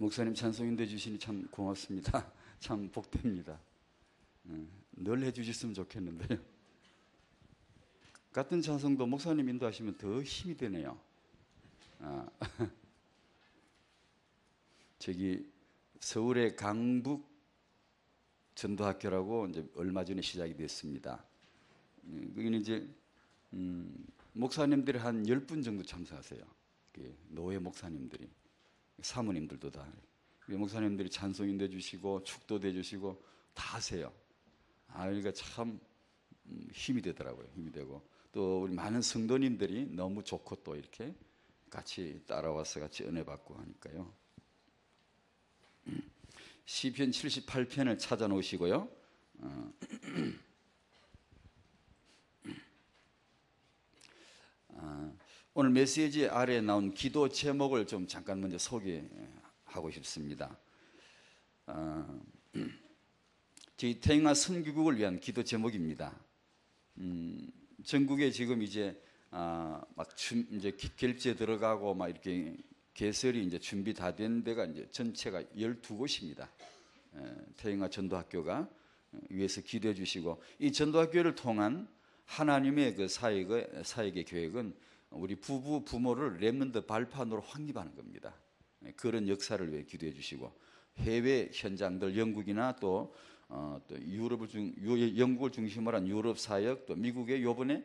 목사님 찬송인도 해주시니 참 고맙습니다. 참 복됩니다. 늘 해주셨으면 좋겠는데요. 같은 찬송도 목사님 인도하시면 더 힘이 되네요. 저기 서울의 강북 전도학교라고 이제 얼마 전에 시작이 됐습니다. 거기는 이제 목사님들이 한 10분 정도 참석하세요. 노회 목사님들이, 사모님들도 다. 목사님들이 찬송인도 해주시고 축도도 해주시고 다 하세요. 그러니까 참 힘이 되더라고요. 힘이 되고 또 우리 많은 성도님들이 너무 좋고 또 이렇게 같이 따라와서 같이 은혜 받고 하니까요. 시편 78편을 찾아 놓으시고요. 오늘 메시지 아래에 나온 기도 제목을 좀 잠깐 먼저 소개하고 싶습니다. 저희 태영아 선교국을 위한 기도 제목입니다. 전국에 지금 이제 이제 결제 들어가고 막 이렇게 개설이 이제 준비 다 된 데가 이제 전체가 12곳입니다. 태영아 전도학교가 위에서 기도해 주시고, 이 전도학교를 통한 하나님의 그 사역의 계획은 우리 부모를 렘넌트 발판으로 확립하는 겁니다. 그런 역사를 위해 기도해 주시고, 해외 현장들, 영국이나 또 영국을 집중으로 한 유럽 사역, 또 미국에 요번에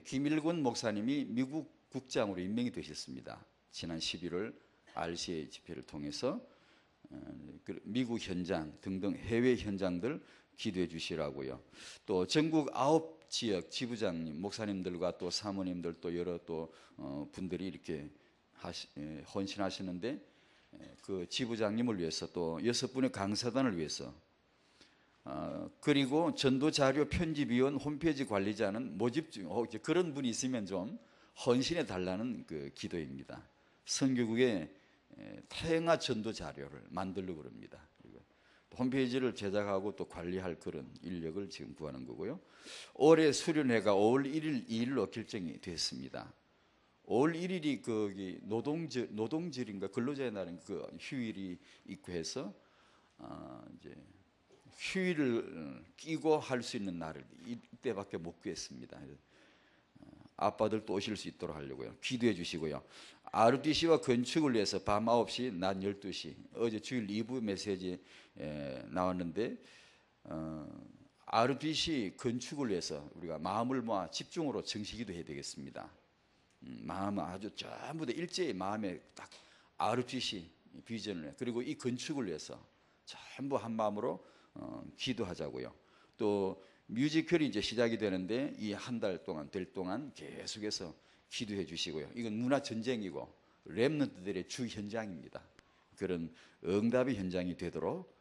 김일곤 목사님이 미국 국장으로 임명이 되셨습니다. 지난 11월 RCA 집회를 통해서 미국 현장 등등 해외 현장들 기도해 주시라고요. 또 전국 9지역 지부장님, 목사님들과 또 사모님들 또 여러 또 분들이 이렇게 헌신하시는데, 그 지부장님을 위해서 또 6분의 강사단을 위해서, 그리고 전도자료 편집위원, 홈페이지 관리자는 모집 중, 그런 분이 있으면 좀 헌신해 달라는 그 기도입니다. 선교국에 태영아 전도자료를 만들려고 합니다. 홈페이지를 제작하고 또 관리할 그런 인력을 지금 구하는 거고요. 올해 수련회가 5월 1일, 2일로 결정이 됐습니다. 5월 1일이 거기 노동절인가 근로자의 날인 그 휴일이 있고 해서 이제 휴일을 끼고 할 수 있는 날을 이때밖에 못 구했습니다. 아빠들도 오실 수 있도록 하려고요. 기도해 주시고요. RDC와 건축을 위해서 밤 9시, 낮 12시, 어제 주일 2부 메시지에 나왔는데, RDC 건축을 위해서 우리가 마음을 모아 집중으로 정식기도 해야 되겠습니다. 마음을 아주 전부 다 일제히 마음에 딱 RDC 비전을, 그리고 이 건축을 위해서 전부 한 마음으로 기도하자고요. 또 뮤지컬이 이제 시작이 되는데, 이 한 달 동안 될 동안 계속해서 기도해 주시고요. 이건 문화 전쟁이고 렘넌트들의 주 현장입니다. 그런 응답의 현장이 되도록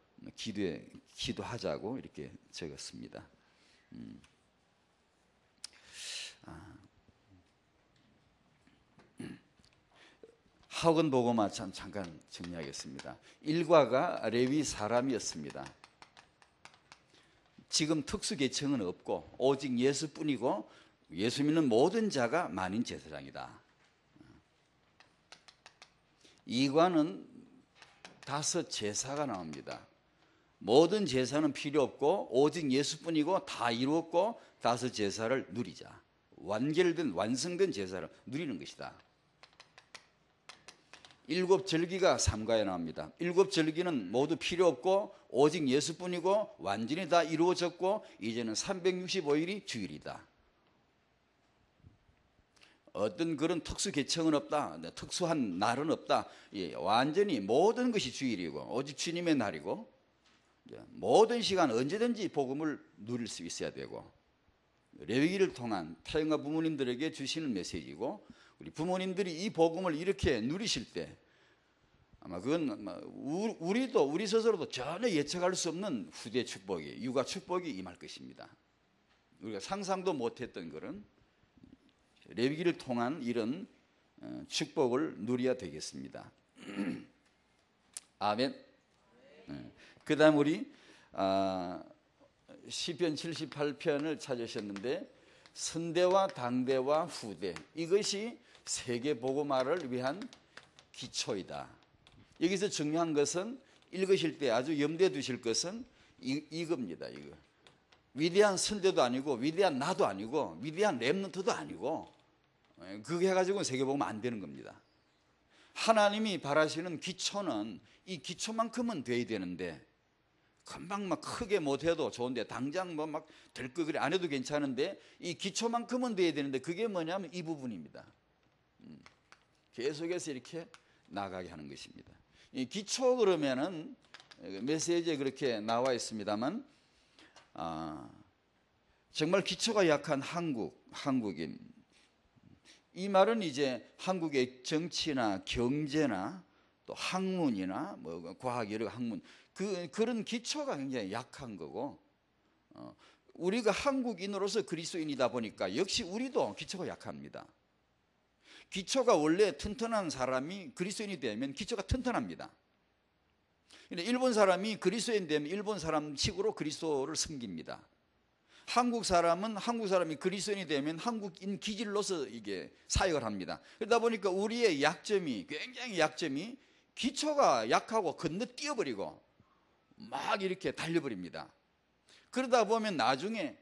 기도하자고 이렇게 적었습니다. 학원 보고만 잠깐 정리하겠습니다. 일과가 레위 사람이었습니다. 지금 특수 계층은 없고 오직 예수뿐이고, 예수 믿는 모든 자가 만인 제사장이다. 2과는 5 제사가 나옵니다. 모든 제사는 필요 없고 오직 예수뿐이고 다 이루었고 5 제사를 누리자. 완성된 제사를 누리는 것이다. 7 절기가 3과에 나옵니다. 7 절기는 모두 필요 없고 오직 예수뿐이고 완전히 다 이루어졌고 이제는 365일이 주일이다. 어떤 그런 특수 계층은 없다, 특수한 날은 없다. 완전히 모든 것이 주일이고 오직 주님의 날이고, 모든 시간 언제든지 복음을 누릴 수 있어야 되고, 레위기를 통한 태영아 부모님들에게 주시는 메시지고, 우리 부모님들이 이 복음을 이렇게 누리실 때 아마 그건 우리 스스로도 전혀 예측할 수 없는 후대 축복이, 육아 축복이 임할 것입니다. 우리가 상상도 못했던 그런 레위기를 통한 이런 축복을 누려야 되겠습니다. 아멘. 그 다음 우리 시편 78편을 찾으셨는데, 선대와 당대와 후대, 이것이 세계 복음화를 위한 기초이다. 여기서 중요한 것은 읽으실 때 아주 염두에 두실 것은 이겁니다. 이거. 위대한 선대도 아니고 위대한 나도 아니고 위대한 렘넌트도 아니고 그게 해가지고 세계복음 안 되는 겁니다. 하나님이 바라시는 기초는 이 기초만큼은 돼야 되는데 금방 막 크게 못해도 좋은데 당장 뭐 막 될 거 그래 안 해도 괜찮은데 이 기초만큼은 돼야 되는데 그게 뭐냐면 이 부분입니다. 계속해서 이렇게 나가게 하는 것입니다. 이 기초 그러면은 메시지에 그렇게 나와 있습니다만 정말 기초가 약한 한국인 이 말은 이제 한국의 정치나 경제나 또 학문이나 뭐 과학 여러 학문 그런 기초가 굉장히 약한 거고 우리가 한국인으로서 그리스도인이다 보니까 역시 우리도 기초가 약합니다. 기초가 원래 튼튼한 사람이 그리스도인이 되면 기초가 튼튼합니다. 일본 사람이 그리스도인 되면 일본 사람식으로 그리스도를 섬깁니다. 한국 사람이 그리스도인이 되면 한국인 기질로서 이게 사역을 합니다. 그러다 보니까 우리의 굉장히 약점이 기초가 약하고 건너뛰어버리고 막 이렇게 달려버립니다. 그러다 보면 나중에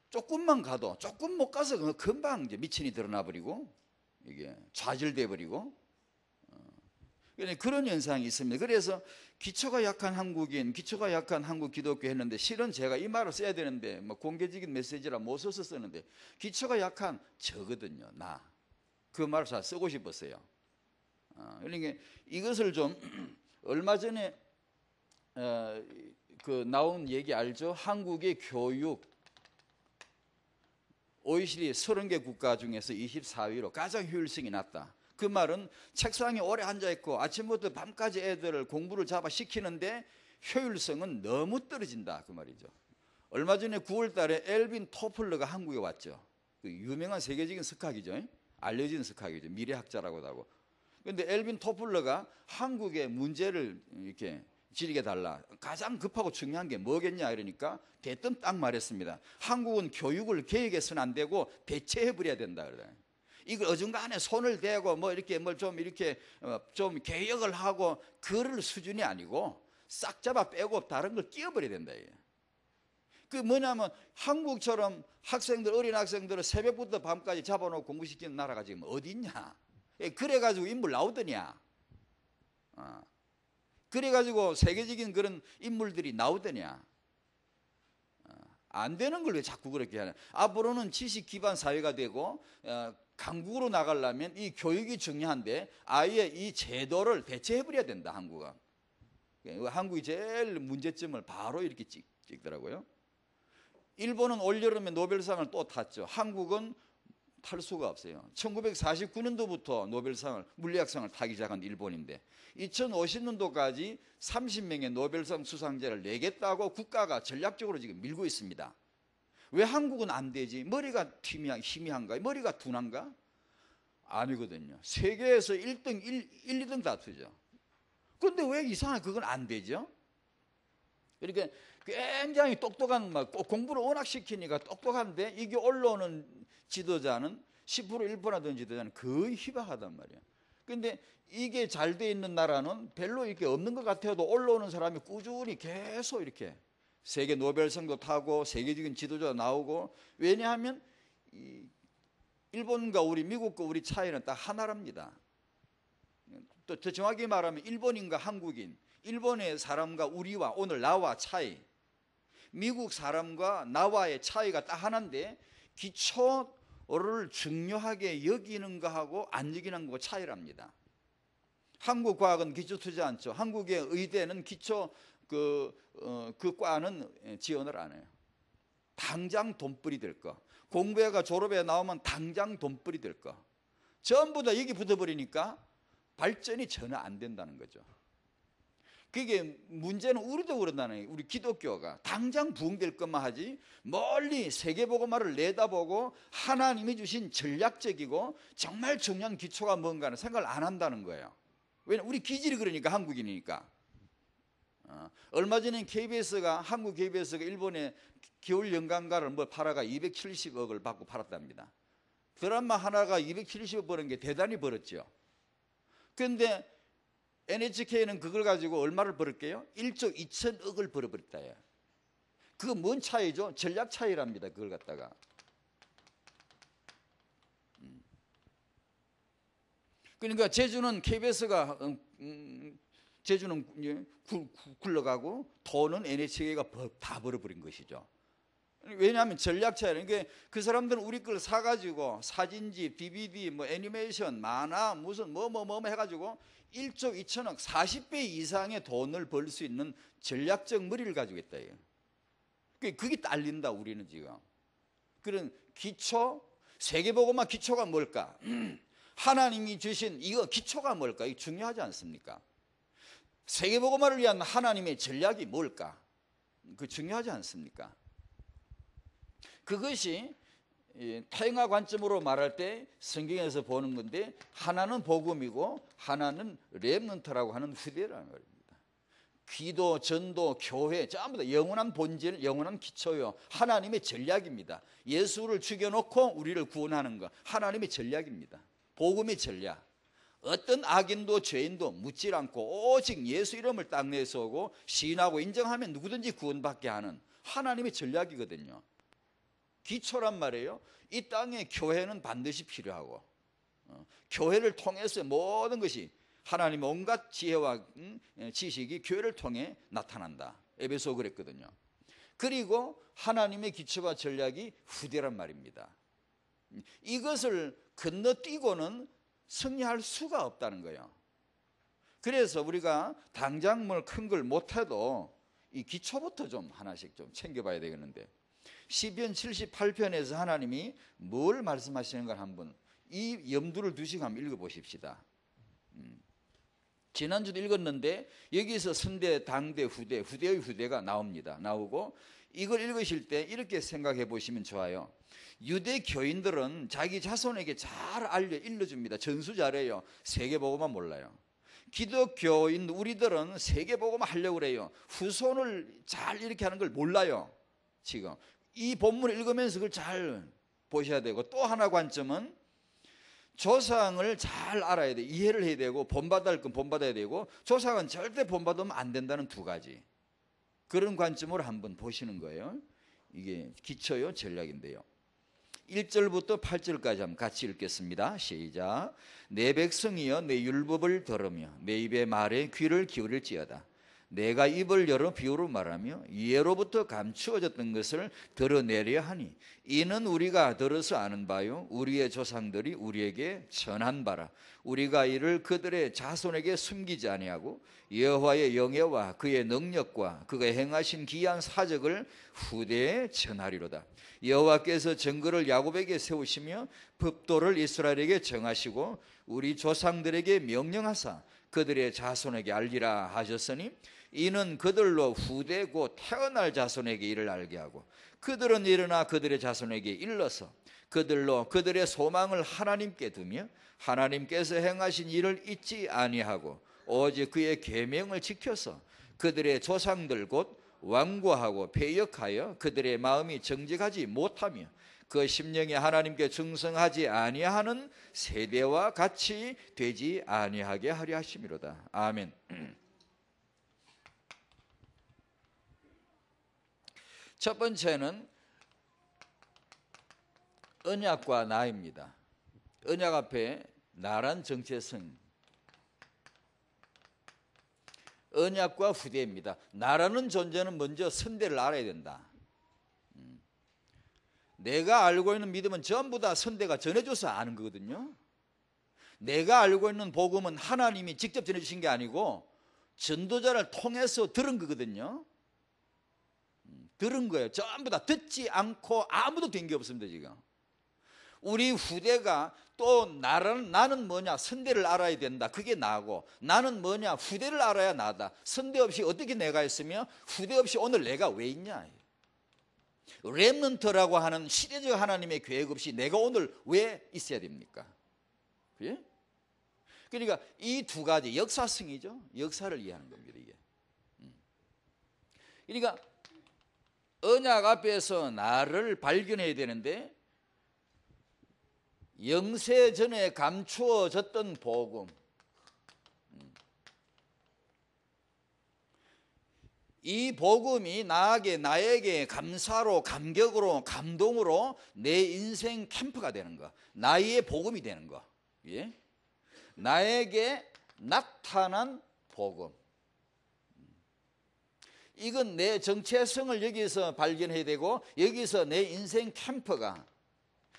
조금 못 가서 금방 이제 미천이 드러나 버리고 이게 좌절돼 버리고 그런 현상이 있습니다. 그래서 기초가 약한 한국인, 기초가 약한 한국 기독교 했는데 실은 제가 이 말을 써야 되는데 뭐 공개적인 메시지라 못 써서 쓰는데 기초가 약한 저거든요. 그 말을 잘 쓰고 싶었어요. 그러니까 이것을 좀 얼마 전에 그 나온 얘기 알죠? 한국의 교육 OECD 30개 국가 중에서 24위로 가장 효율성이 낮다. 그 말은 책상에 오래 앉아있고 아침부터 밤까지 애들을 공부를 시키는데 효율성은 너무 떨어진다 그 말이죠. 얼마 전에 9월 달에 엘빈 토플러가 한국에 왔죠. 그 유명한 세계적인 석학이죠. 알려진 석학이죠. 미래학자라고도 하고. 그런데 엘빈 토플러가 한국의 문제를 이렇게 지리게 달라. 가장 급하고 중요한 게 뭐겠냐 이러니까 대뜸 딱 말했습니다. 한국은 교육을 계획해서는 안 되고 대체해버려야 된다 그래요. 이걸 어중간에 손을 대고 뭐 이렇게 좀 개혁을 하고 그럴 수준이 아니고 싹 잡아 빼고 다른 걸 끼워버려야 된다. 그 뭐냐면 한국처럼 어린 학생들을 새벽부터 밤까지 잡아놓고 공부시키는 나라가 지금 어디 있냐? 그래가지고 인물 나오더냐? 그래가지고 세계적인 그런 인물들이 나오더냐? 안 되는 걸 왜 자꾸 그렇게 하냐? 앞으로는 지식 기반 사회가 되고 강국으로 나가려면 이 교육이 중요한데 아예 이 제도를 대체해버려야 된다. 한국이 제일 문제점을 바로 이렇게 찍더라고요. 일본은 올여름에 노벨상을 또 탔죠. 한국은 탈 수가 없어요. 1949년도부터 물리학상을 타기 시작한 일본인데 2050년도까지 30명의 노벨상 수상자를 내겠다고 국가가 전략적으로 지금 밀고 있습니다. 왜 한국은 안 되지? 머리가 희미한가? 머리가 둔한가? 아니거든요. 세계에서 1등, 1, 2등 다투죠. 그런데 왜 이상하게 그건 안 되죠? 그러니까 굉장히 똑똑한, 공부를 워낙 시키니까 똑똑한데 이게 올라오는 지도자는 10% 1% 하던 지도자는 거의 희박하단 말이에요. 그런데 이게 잘 돼 있는 나라는 별로 이렇게 없는 것 같아도 올라오는 사람이 꾸준히 계속 이렇게 세계 노벨상도 타고 세계적인 지도자가 나오고 왜냐하면 일본과 미국과 우리 차이는 딱 하나랍니다. 또 더 정확히 말하면 일본인과 한국인, 일본의 사람과 우리와 오늘 나와 차이, 미국 사람과 나와의 차이가 딱 하나인데 기초를 중요하게 여기는 거하고 안 여기는 거하고 차이랍니다. 한국 과학은 기초 투자 않죠. 한국의 의대는 기초 그 과는 지원을 안 해요. 당장 돈벌이 될 거. 공부해가 졸업해 나오면 당장 돈벌이 될 거. 전부 다 여기 붙어버리니까 발전이 전혀 안 된다는 거죠. 그게 문제는 우리도 그런다는 거예요. 우리 기독교가 당장 부흥될 것만 하지 멀리 세계복음화를 내다보고 하나님이 주신 전략적이고 정말 중요한 기초가 뭔가는 생각을 안 한다는 거예요. 왜냐면 우리 기질이 그러니까 한국인이니까. 얼마 전에 한국 KBS가 일본의 겨울 연강가를 팔아가 270억을 받고 팔았답니다. 드라마 하나가 270억 버는 게 대단히 벌었죠. 그런데 NHK는 그걸 가지고 얼마를 벌었게요? 1조 2천억을 벌어버렸다. 그거 뭔 차이죠? 전략 차이랍니다. 그걸 갖다가. 그러니까 제주는 KBS가 제주는 굴러가고 돈은 NHK가 다 벌어버린 것이죠. 왜냐하면 전략 차이라. 그러니까 그 사람들은 우리 걸 사가지고 사진집, DVD, 뭐 애니메이션, 만화, 무슨 뭐 해가지고 1조 2천억 40배 이상의 돈을 벌 수 있는 전략적 머리를 가지고 있다. 그게 딸린다. 우리는 지금 그런 기초, 세계보고만 기초가 뭘까? 하나님이 주신 이거 기초가 뭘까? 이거 중요하지 않습니까? 세계보고만을 위한 하나님의 전략이 뭘까? 그 중요하지 않습니까? 그것이 타영화 관점으로 말할 때 성경에서 보는 건데, 하나는 복음이고 하나는 렘넌트라고 하는 후대라는 겁니다. 기도, 전도, 교회 전부 다 영원한 본질, 영원한 기초요, 하나님의 전략입니다. 예수를 죽여놓고 우리를 구원하는 것, 하나님의 전략입니다. 복음의 전략. 어떤 악인도 죄인도 묻질 않고 오직 예수 이름을 딱 내세우고 시인하고 인정하면 누구든지 구원받게 하는 하나님의 전략이거든요. 기초란 말이에요. 이 땅에 교회는 반드시 필요하고, 교회를 통해서 모든 것이 하나님의 온갖 지혜와 지식이 교회를 통해 나타난다. 에베소 그랬거든요. 그리고 하나님의 기초와 전략이 후대란 말입니다. 이것을 건너뛰고는 승리할 수가 없다는 거예요. 그래서 우리가 당장 뭘 큰 걸 못해도 이 기초부터 좀 하나씩 좀 챙겨봐야 되겠는데, 시편 78편에서 하나님이 뭘 말씀하시는 걸 한번 이 염두를 두시고 한번 읽어보십시다. 지난주도 읽었는데 여기서 선대, 당대, 후대, 후대의 후대가 나오고, 이걸 읽으실 때 이렇게 생각해 보시면 좋아요. 유대 교인들은 자기 자손에게 잘 일러줍니다. 전수 잘해요. 세계보고만 몰라요. 기독교인 우리들은 세계보고만 하려고 그래요. 후손을 잘 이렇게 하는 걸 몰라요. 지금 이 본문을 읽으면서 그걸 잘 보셔야 되고, 또 하나 관점은 조상을 잘 알아야 돼. 이해를 해야 되고, 본받아야 할 건 본받아야 되고, 조상은 절대 본받으면 안 된다는 두 가지, 그런 관점으로 한번 보시는 거예요. 이게 기초요, 전략인데요. 1절부터 8절까지 한번 같이 읽겠습니다. 시작. 내 백성이여 내 율법을 들으며 내 입의 말에 귀를 기울일지어다. 내가 입을 열어 비유로 말하며 예로부터 감추어졌던 것을 드러내려 하니, 이는 우리가 들어서 아는 바요 우리의 조상들이 우리에게 전한 바라. 우리가 이를 그들의 자손에게 숨기지 아니하고 여호와의 영예와 그의 능력과 그가 행하신 기이한 사적을 후대에 전하리로다. 여호와께서 증거를 야곱에게 세우시며 법도를 이스라엘에게 정하시고 우리 조상들에게 명령하사 그들의 자손에게 알리라 하셨으니, 이는 그들로 후대 곧 태어날 자손에게 이를 알게 하고, 그들은 일어나 그들의 자손에게 일러서 그들로 그들의 소망을 하나님께 두며 하나님께서 행하신 일을 잊지 아니하고 오직 그의 계명을 지켜서 그들의 조상들 곧 완고하고 패역하여 그들의 마음이 정직하지 못하며 그 심령이 하나님께 충성하지 아니하는 세대와 같이 되지 아니하게 하려 하심이로다. 아멘. 첫 번째는 언약과 나입니다. 언약 앞에 나란 정체성, 언약과 후대입니다. 나라는 존재는 먼저 선대를 알아야 된다. 내가 알고 있는 믿음은 전부 다 선대가 전해줘서 아는 거거든요. 내가 알고 있는 복음은 하나님이 직접 전해주신 게 아니고 전도자를 통해서 들은 거거든요. 들은 거예요. 전부 다 듣지 않고 아무도 된 게 없습니다. 지금 우리 후대가 또 나는 뭐냐, 선대를 알아야 된다. 그게 나고, 나는 뭐냐, 후대를 알아야 나다. 선대 없이 어떻게 내가 있으며 후대 없이 오늘 내가 왜 있냐. 렘넌트라고 하는 시대적 하나님의 계획 없이 내가 오늘 왜 있어야 됩니까? 그래? 그러니까 이 두 가지, 역사성이죠. 역사를 이해하는 겁니다. 이게. 그러니까 언약 앞에서 나를 발견해야 되는데, 영세 전에 감추어졌던 복음, 이 복음이 나에게 감사로, 감격으로, 감동으로 내 인생 캠프가 되는 거, 나의 복음이 되는 거. 예? 나에게 나타난 복음. 이건 내 정체성을 여기서 발견해야 되고, 여기서 내 인생 캠프가,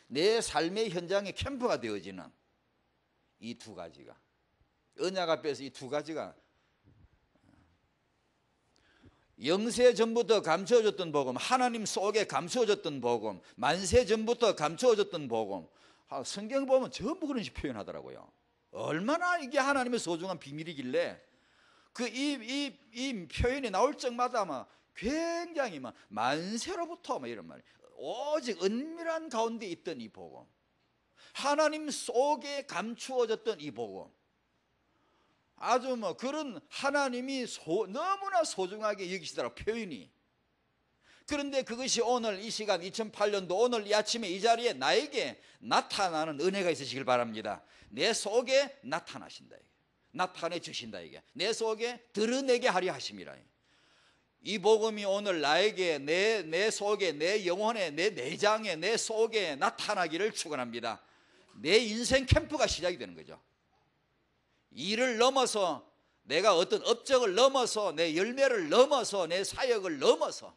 내 삶의 현장의 캠프가 되어지는 이 두 가지가, 언약 앞에서 이 두 가지가 영세 전부터 감추어졌던 복음, 하나님 속에 감추어졌던 복음, 만세 전부터 감추어졌던 복음. 성경 보면 전부 그런 식으로 표현하더라고요. 얼마나 이게 하나님의 소중한 비밀이길래 이 표현이 나올 적마다 막 굉장히 막 만세로부터 막 이런 말이, 오직 은밀한 가운데 있던 이 복음, 하나님 속에 감추어졌던 이 복음, 아주 뭐 그런 하나님이 너무나 소중하게 여기시더라고, 표현이. 그런데 그것이 오늘 이 시간 2008년도 오늘 이 아침에 이 자리에 나에게 나타나는 은혜가 있으시길 바랍니다. 내 속에 나타나신다, 나타내 주신다, 이게 내 속에 드러내게 하려 하심이라. 이 복음이 오늘 나에게 내 속에, 내 영혼에, 내 내장에, 내 속에 나타나기를 축원합니다. 내 인생 캠프가 시작이 되는 거죠. 일을 넘어서, 내가 어떤 업적을 넘어서, 내 열매를 넘어서, 내 사역을 넘어서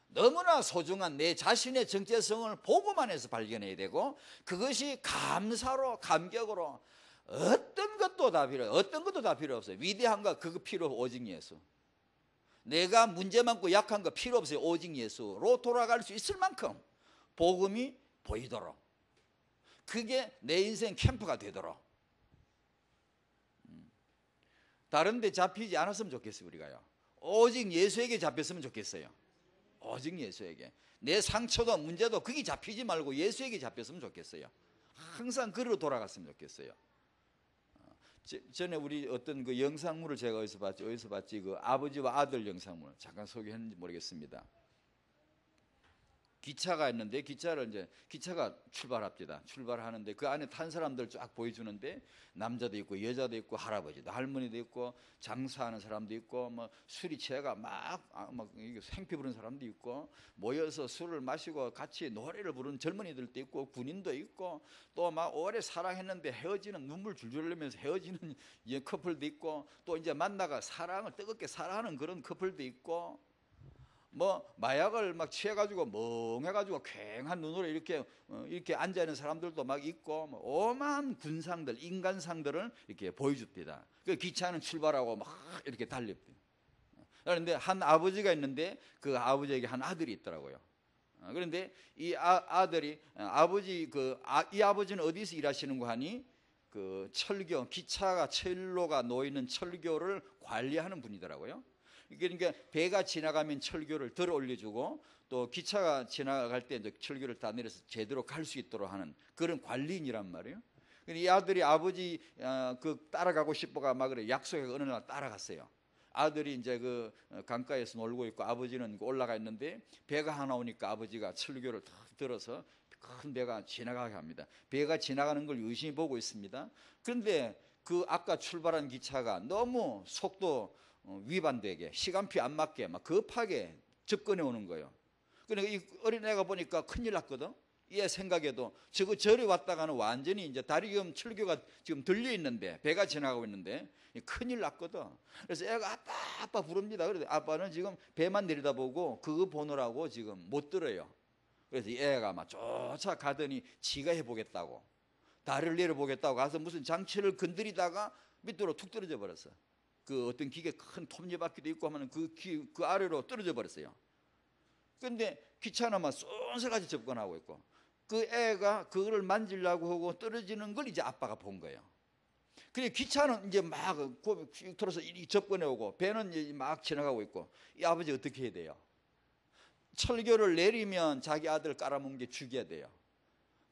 너무나 소중한 내 자신의 정체성을 복음 안에서 발견해야 되고, 그것이 감사로, 감격으로, 어떤 것도 다 필요 없어요. 위대한 거 그거 필요 없어. 오직 예수. 내가 문제 많고 약한 거 필요 없어요. 오직 예수로 돌아갈 수 있을 만큼 복음이 보이도록, 그게 내 인생 캠프가 되도록. 다른 데 잡히지 않았으면 좋겠어요. 우리가요, 오직 예수에게 잡혔으면 좋겠어요. 오직 예수에게. 내 상처도 문제도 거기 잡히지 말고 예수에게 잡혔으면 좋겠어요. 항상 그리로 돌아갔으면 좋겠어요. 전에 우리 어떤 그 영상물을 제가 어디서 봤지, 그 아버지와 아들 영상물 잠깐 소개했는지 모르겠습니다. 기차가 있는데 기차가 출발합니다. 출발하는데 그 안에 탄 사람들 쫙 보여주는데, 남자도 있고 여자도 있고 할아버지도 할머니도 있고 장사하는 사람도 있고, 뭐 술이 취해가 막 생피 부르는 사람도 있고, 모여서 술을 마시고 같이 노래를 부르는 젊은이들도 있고, 군인도 있고, 또 막 오래 사랑했는데 헤어지는, 눈물 줄줄 흘리면서 헤어지는 커플도 있고, 또 이제 만나가 사랑을 뜨겁게 사랑하는 그런 커플도 있고, 뭐 마약을 막 취해가지고 멍해가지고 괭한 눈으로 이렇게 앉아 있는 사람들도 막 있고, 뭐 오만 군상들, 인간상들을 이렇게 보여줍니다. 그 기차는 출발하고 막 이렇게 달립니다. 그런데 한 아버지가 있는데 그 아버지에게 한 아들이 있더라고요. 그런데 이 아들이 이 아버지는 어디서 일하시는고 하니, 그 철교, 기차가 철로가 놓이는 철교를 관리하는 분이더라고요. 그러니까 배가 지나가면 철교를 들어 올려주고, 또 기차가 지나갈 때 이제 철교를 다 내려서 제대로 갈 수 있도록 하는 그런 관리인이란 말이에요. 이 아들이 아버지 따라가고 싶어가 막 그래 약속에 어느 날 따라갔어요. 아들이 이제 그 강가에서 놀고 있고, 아버지는 올라가 있는데 배가 하나 오니까 아버지가 철교를 탁 들어서 큰 배가 지나가게 합니다. 배가 지나가는 걸 유심히 보고 있습니다. 그런데 그 아까 출발한 기차가 너무 속도 위반되게, 시간표 안 맞게 막 급하게 접근해 오는 거예요. 그러니까 이 어린애가 보니까 큰일 났거든. 얘 생각에도 저리 왔다가는 완전히 이제 다리 겸 철교가 지금 들려 있는데, 배가 지나가고 있는데 큰일 났거든. 그래서 애가 아빠 부릅니다. 그래서 아빠는 지금 배만 내려다보고 그거 보느라고 지금 못 들어요. 그래서 애가 막 쫓아가더니 지가 해보겠다고, 다리를 내려보겠다고 가서 무슨 장치를 건드리다가 밑으로 툭 떨어져 버렸어. 그 어떤 기계, 큰 톱니바퀴도 있고 하면 그 아래로 떨어져 버렸어요. 그런데 기차는 막 쏜살같이 접근하고 있고, 그 애가 그거를 만지려고 하고 떨어지는 걸 이제 아빠가 본 거예요. 그래 기차는 이제 막 털어서 접근해 오고, 배는 이제 막 지나가고 있고, 이 아버지 어떻게 해야 돼요? 철교를 내리면 자기 아들 깔아뭉개 죽여야 돼요.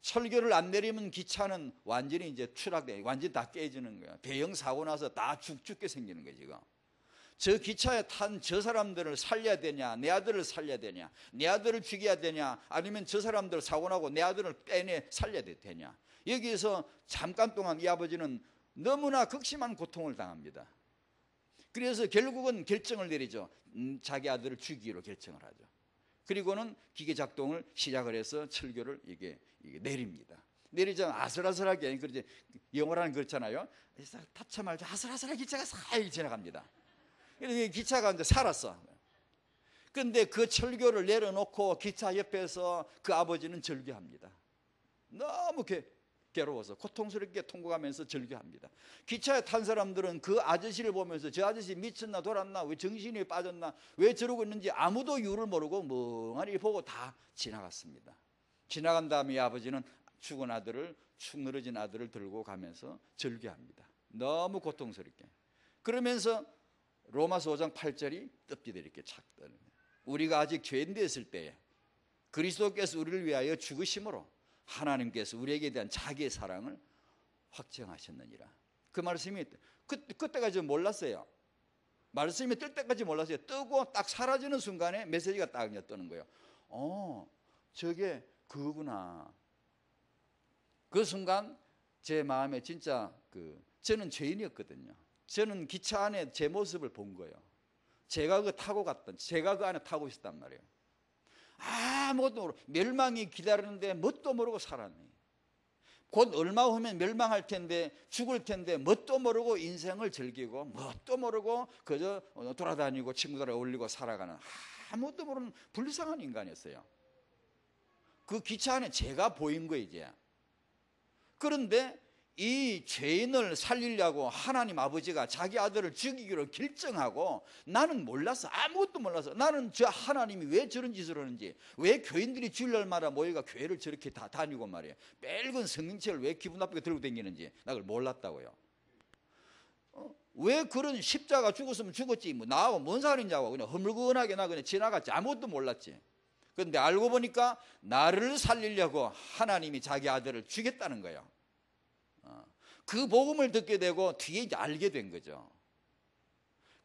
철교를 안 내리면 기차는 완전히 이제 추락돼, 완전히 다 깨지는 거야. 대형 사고 나서 다 죽게 생기는 거야. 지금 저 기차에 탄 저 사람들을 살려야 되냐, 내 아들을 살려야 되냐, 내 아들을 죽여야 되냐, 아니면 저 사람들 사고 나고 내 아들을 살려야 되냐. 여기에서 잠깐 동안 이 아버지는 너무나 극심한 고통을 당합니다. 그래서 결국은 결정을 내리죠. 자기 아들을 죽이기로 결정을 하죠. 그리고는 기계 작동을 시작을 해서 철교를 이게 내립니다. 내리자 아슬아슬하게, 그렇지, 영어라는 그렇잖아요. 타차 말죠. 아슬아슬하게 기차가 사이 지나갑니다. 그래서 기차가 이제 살았어. 그런데 그 철교를 내려놓고 기차 옆에서 그 아버지는 절규합니다. 너무 괴로워서 고통스럽게 통과하면서 절규합니다. 기차에 탄 사람들은 그 아저씨를 보면서 저 아저씨 미쳤나 돌았나, 왜 정신이 빠졌나, 왜 저러고 있는지 아무도 이유를 모르고 멍하니 보고 다 지나갔습니다. 지나간 다음에 이 아버지는 죽은 아들을, 축 늘어진 아들을 들고 가면서 절규합니다. 너무 고통스럽게. 그러면서 로마서 5장 8절이 뜰띠들 이렇게 착 떠는 거예요. 우리가 아직 죄인되어 있을 때에 그리스도께서 우리를 위하여 죽으심으로 하나님께서 우리에게 대한 자기의 사랑을 확정하셨느니라. 그 말씀이 그때까지 몰랐어요. 말씀이 뜰 때까지 몰랐어요. 뜨고 딱 사라지는 순간에 메시지가 딱 뜨는 거예요. 저게 그거구나. 그 순간 제 마음에 진짜 저는 죄인이었거든요. 저는 기차 안에 제 모습을 본 거예요. 제가 제가 그 안에 타고 있었단 말이에요. 아무것도 모르고 멸망이 기다리는데 뭣도 모르고 살았네. 곧 얼마 후면 멸망할 텐데, 죽을 텐데 뭣도 모르고 인생을 즐기고 뭣도 모르고 그저 돌아다니고 친구들과 어울리고 살아가는 아무것도 모르는 불쌍한 인간이었어요. 그 기차 안에 제가 보인 거예요 이제. 그런데 이 죄인을 살리려고 하나님 아버지가 자기 아들을 죽이기로 결정하고, 나는 몰랐어. 아무것도 몰랐어. 나는 저 하나님이 왜 저런 짓을 하는지, 왜 교인들이 주일날마다 모여가 교회를 저렇게 다 다니고 말이에요, 빨간 성경책을 왜 기분 나쁘게 들고 다니는지 나 그걸 몰랐다고요. 왜 그런 십자가 죽었으면 죽었지, 뭐 나하고 뭔 상관이냐고 그냥 허물건하게 나 그냥 지나갔지. 아무것도 몰랐지. 그런데 알고 보니까 나를 살리려고 하나님이 자기 아들을 죽였다는 거예요. 그 복음을 듣게 되고 뒤에 이제 알게 된 거죠.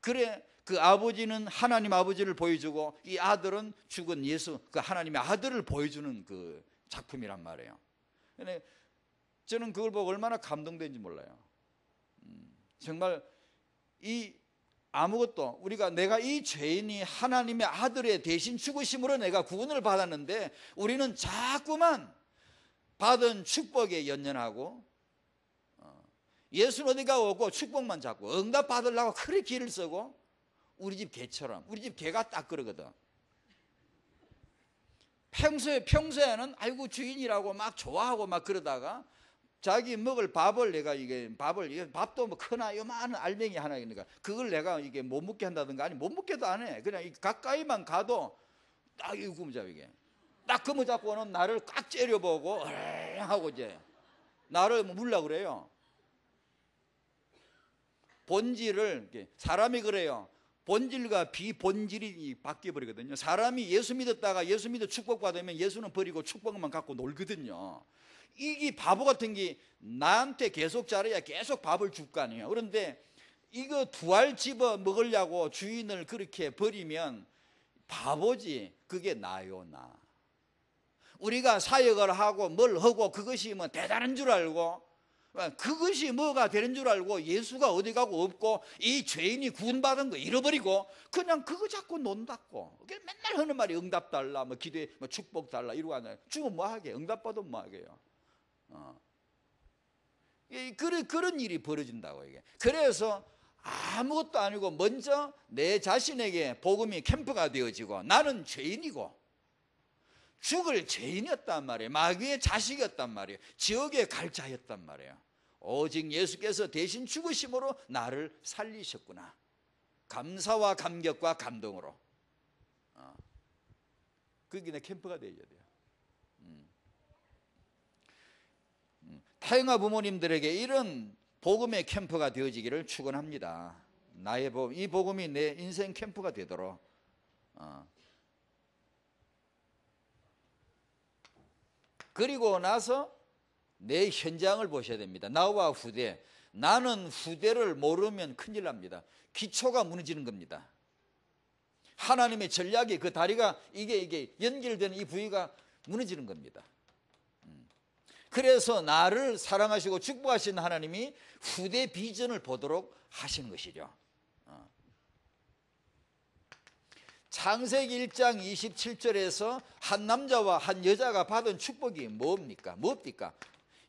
그래, 그 아버지는 하나님 아버지를 보여주고 이 아들은 죽은 예수, 그 하나님의 아들을 보여주는 그 작품이란 말이에요. 근데 저는 그걸 보고 얼마나 감동된지 몰라요. 정말 이 아무것도, 내가 이 죄인이 하나님의 아들의 대신 죽으심으로 내가 구원을 받았는데, 우리는 자꾸만 받은 축복에 연연하고 예수는 어디가 오고 축복만 잡고 응답 받으려고 그렇게 길을 쓰고, 우리 집 개처럼, 우리 집 개가 딱 그러거든. 평소에는 아이고 주인이라고 막 좋아하고 막 그러다가 자기 먹을 밥을 밥도 뭐 크나 요만한 알맹이 하나 있는가, 그걸 내가 이게 못 먹게 한다든가, 아니 못 먹게도 안 해. 그냥 가까이만 가도 딱 이거 구멍잡이, 이게 딱 그거 잡고는 나를 꽉 째려보고 하고 이제 나를 물라 그래요. 본질을, 사람이 그래요. 본질과 비본질이 바뀌어버리거든요. 사람이 예수 믿었다가 예수 믿어 축복받으면 예수는 버리고 축복만 갖고 놀거든요. 이게 바보 같은 게 나한테 계속 잘해야 계속 밥을 줄 거 아니에요. 그런데 이거 두 알 집어 먹으려고 주인을 그렇게 버리면 바보지. 그게 나요, 나. 우리가 사역을 하고 뭘 하고 그것이 뭐 대단한 줄 알고, 그것이 뭐가 되는 줄 알고 예수가 어디 가고 없고 이 죄인이 구원받은 거 잃어버리고 그냥 그거 잡고 논다고. 맨날 하는 말이 응답 달라, 뭐 기도에 뭐 축복 달라 이러고 하잖아요. 죽으면 뭐 하게, 응답 받으면 뭐 하게요. 그런 일이 벌어진다고 이게. 그래서 아무것도 아니고 먼저 내 자신에게 복음이 캠프가 되어지고, 나는 죄인이고 죽을 죄인이었단 말이에요. 마귀의 자식이었단 말이에요. 지옥의 갈자였단 말이에요. 오직 예수께서 대신 죽으심으로 나를 살리셨구나. 감사와 감격과 감동으로. 그게 내 캠프가 되어야 돼요. 타영아 부모님들에게 이런 복음의 캠프가 되어지기를 축원합니다. 나의 복음, 이 복음이 내 인생 캠프가 되도록. 그리고 나서 내 현장을 보셔야 됩니다. 나와 후대. 나는 후대를 모르면 큰일 납니다. 기초가 무너지는 겁니다. 하나님의 전략이, 그 다리가 이게 연결되는 이 부위가 무너지는 겁니다. 그래서 나를 사랑하시고 축복하신 하나님이 후대 비전을 보도록 하시는 것이죠. 창세기 1장 27절에서 한 남자와 한 여자가 받은 축복이 뭡니까?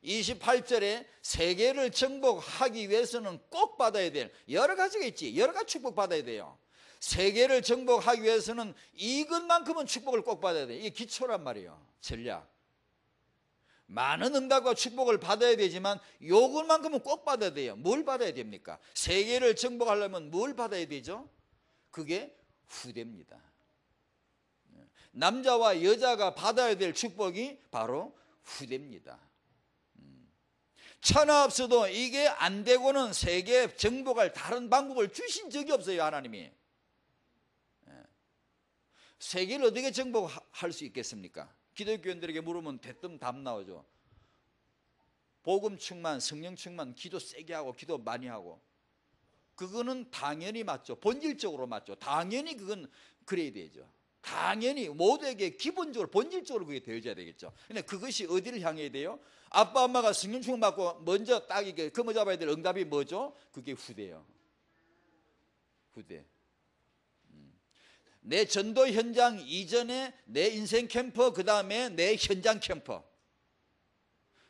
28절에 세계를 정복하기 위해서는 꼭 받아야 될 여러 가지가 있지. 여러 가지 축복 받아야 돼요. 세계를 정복하기 위해서는 이것만큼은 축복을 꼭 받아야 돼. 이게 기초란 말이에요. 전략. 많은 응답과 축복을 받아야 되지만 요것만큼은 꼭 받아야 돼요. 뭘 받아야 됩니까? 세계를 정복하려면 뭘 받아야 되죠? 그게 후대입니다. 남자와 여자가 받아야 될 축복이 바로 후대입니다. 천하 없어도 이게 안 되고는 세계 정복할 다른 방법을 주신 적이 없어요. 하나님이. 세계를 어떻게 정복할 수 있겠습니까? 기독교인들에게 물으면 대뜸 답 나오죠. 복음 충만, 성령 충만, 기도 세게 하고 기도 많이 하고. 그거는 당연히 맞죠. 본질적으로 맞죠. 당연히 그건 그래야 되죠. 당연히 모두에게 기본적으로 본질적으로 그게 되어져야 되겠죠. 근데 그것이 어디를 향해야 돼요? 아빠 엄마가 성령 충만 받고 먼저 딱 이게 금어 잡아야 될 응답이 뭐죠? 그게 후대예요. 후대. 내 전도 현장 이전에 내 인생 캠퍼, 그 다음에 내 현장 캠퍼,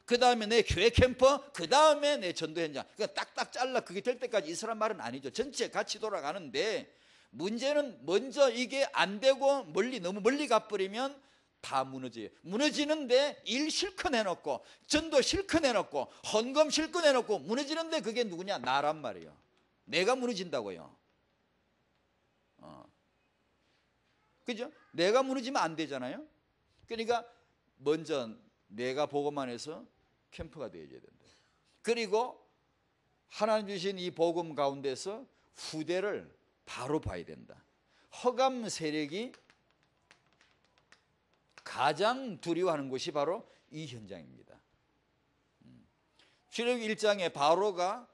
그 다음에 내 교회 캠퍼, 그 다음에 내 전도 현장. 그러니까 딱딱 잘라 그게 될 때까지 있으란 말은 아니죠. 전체 같이 돌아가는데 문제는 먼저 이게 안 되고 너무 멀리 가버리면 다 무너져요. 무너지는데 일 실컷 해놓고 전도 실컷 해놓고 헌금 실컷 해놓고 무너지는데 그게 누구냐? 나란 말이에요. 내가 무너진다고요. 그죠? 내가 무너지면 안 되잖아요. 그러니까 먼저 내가 복음만 해서 캠프가 되어야 된다. 그리고 하나님 주신 이 복음 가운데서 후대를 바로 봐야 된다. 허감 세력이 가장 두려워하는 곳이 바로 이 현장입니다. 출애굽기 1장에 바로가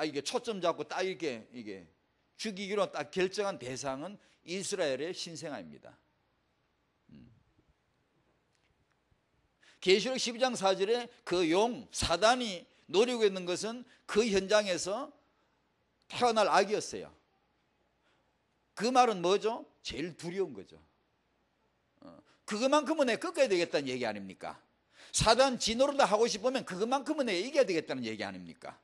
이게 초점 잡고 딱 이게 죽이기로 딱 결정한 대상은 이스라엘의 신생아입니다. 계시록 12장 4절에 그 용 사단이 노리고 있는 것은 그 현장에서 태어날 아기였어요. 그 말은 뭐죠? 제일 두려운 거죠. 그것만큼은 내가 꺾어야 되겠다는 얘기 아닙니까? 사단 진노로도 하고 싶으면 그것만큼은 내가 이겨야 되겠다는 얘기 아닙니까?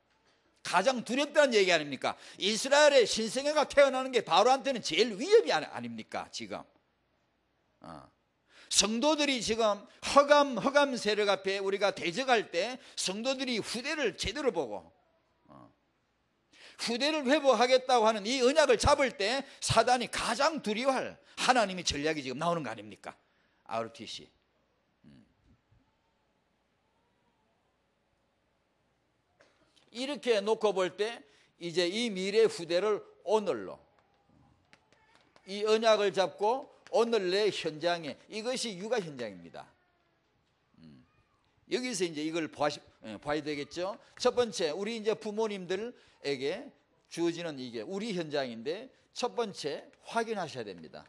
가장 두렵다는 얘기 아닙니까? 이스라엘의 신생아가 태어나는 게 바로한테는 제일 위협이 아닙니까? 지금 성도들이 지금 허감 세력 앞에 우리가 대적할 때 성도들이 후대를 제대로 보고 후대를 회복하겠다고 하는 이 언약을 잡을 때 사단이 가장 두려워할 하나님의 전략이 지금 나오는 거 아닙니까? RTC. 이렇게 놓고 볼 때 이제 이 미래 후대를 오늘로 이 언약을 잡고 오늘 내 현장에 이것이 육아 현장입니다. 여기서 이제 이걸 봐야 되겠죠. 첫 번째, 우리 이제 부모님들에게 주어지는 이게 우리 현장인데 첫 번째 확인하셔야 됩니다.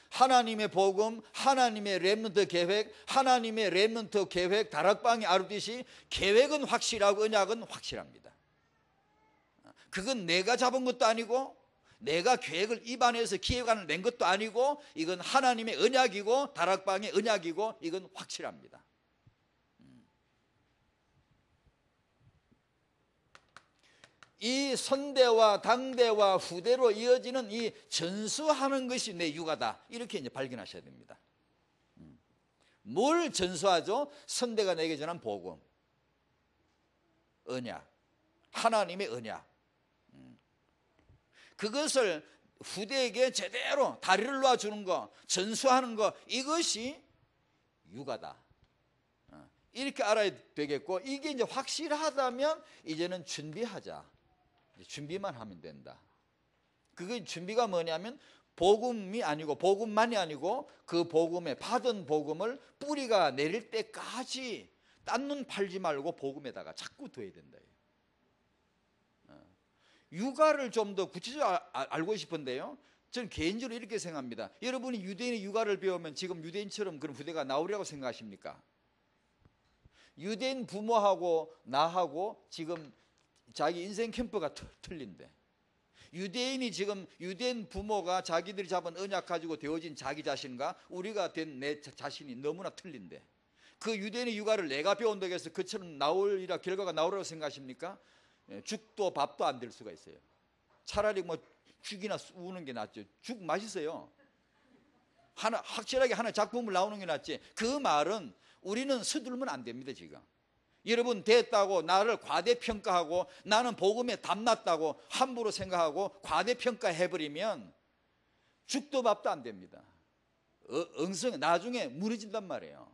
하나님의 복음, 하나님의 렘넌트 계획, 하나님의 렘넌트 계획, 다락방이 아르듯이 계획은 확실하고 언약은 확실합니다. 그건 내가 잡은 것도 아니고 내가 계획을 입안해서 기획안을 낸 것도 아니고 이건 하나님의 언약이고 다락방의 언약이고 이건 확실합니다. 이 선대와 당대와 후대로 이어지는 이 전수하는 것이 내 육아다. 이렇게 이제 발견하셔야 됩니다. 뭘 전수하죠? 선대가 내게 전한 복음, 언약, 하나님의 언약. 그것을 후대에게 제대로 다리를 놔주는 거, 전수하는 거, 이것이 육아다. 이렇게 알아야 되겠고, 이게 이제 확실하다면 이제는 준비하자. 준비만 하면 된다. 그게 준비가 뭐냐면 복음이 아니고 복음만이 아니고 그 복음에 받은 복음을 뿌리가 내릴 때까지 딴 눈 팔지 말고 복음에다가 자꾸 둬야 된다. 육아를 좀 더 구체적으로 알고 싶은데요. 저는 개인적으로 이렇게 생각합니다. 여러분이 유대인의 육아를 배우면 지금 유대인처럼 그런 후대가 나오리라고 생각하십니까? 유대인 부모하고 나하고 지금 자기 인생 캠프가 틀린데 유대인이 지금 유대인 부모가 자기들이 잡은 언약 가지고 되어진 자기 자신과 우리가 된 내 자신이 너무나 틀린데, 그 유대인의 육아를 내가 배운다고 해서 그처럼 나오리라 결과가 나오라고 생각하십니까? 죽도 밥도 안 될 수가 있어요. 차라리 뭐 죽이나 우는 게 낫죠. 죽 맛있어요. 확실하게 하나 작품을 나오는 게 낫지. 그 말은 우리는 서둘면 안 됩니다. 지금 여러분 됐다고 나를 과대평가하고 나는 복음에 담났다고 함부로 생각하고 과대평가해버리면 죽도 밥도 안 됩니다. 응성 나중에 무너진단 말이에요.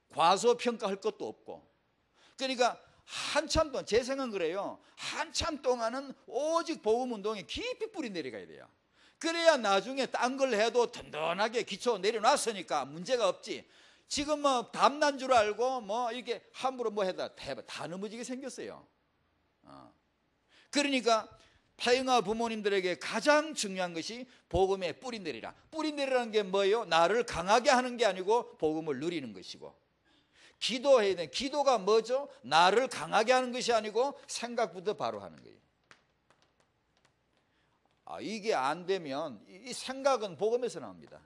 과소평가할 것도 없고. 그러니까 한참 동안, 제 생각은 그래요. 한참 동안은 오직 복음운동에 깊이 뿌리 내려가야 돼요. 그래야 나중에 딴 걸 해도 든든하게 기초 내려놨으니까 문제가 없지. 지금 뭐 담난 줄 알고 뭐 이렇게 함부로 뭐 해다 다 넘어지게 생겼어요. 그러니까 파잉아 부모님들에게 가장 중요한 것이 복음에 뿌리 내리라. 뿌리 내리라는 게 뭐예요? 나를 강하게 하는 게 아니고 복음을 누리는 것이고, 기도해야 돼. 기도가 뭐죠? 나를 강하게 하는 것이 아니고 생각부터 바로 하는 거예요. 이게 안 되면 이 생각은 복음에서 나옵니다.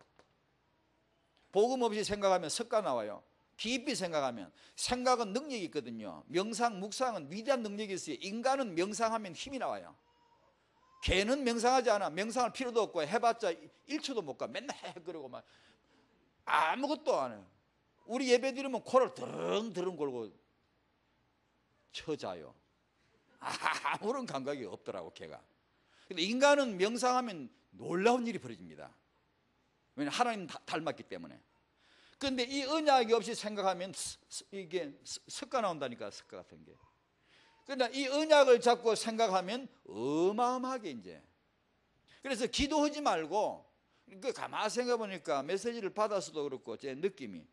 복음 없이 생각하면 섞가 나와요. 깊이 생각하면. 생각은 능력이 있거든요. 명상, 묵상은 위대한 능력이 있어요. 인간은 명상하면 힘이 나와요. 개는 명상하지 않아. 명상할 필요도 없고 해봤자 1초도 못 가. 맨날 그러고 막 아무것도 안 해요. 우리 예배 드리면 코를 드릉드릉 걸고 쳐자요. 아무런 감각이 없더라고 개가. 근데 인간은 명상하면 놀라운 일이 벌어집니다. 왜냐하면 하나님 닮았기 때문에. 그런데 이 언약이 없이 생각하면 이게 섞어 나온다니까, 섞어 같은 게. 그러나 이 언약을 잡고 생각하면 어마어마하게 이제. 그래서 기도하지 말고, 가만히 생각해 보니까 메시지를 받아서도 그렇고 제 느낌이,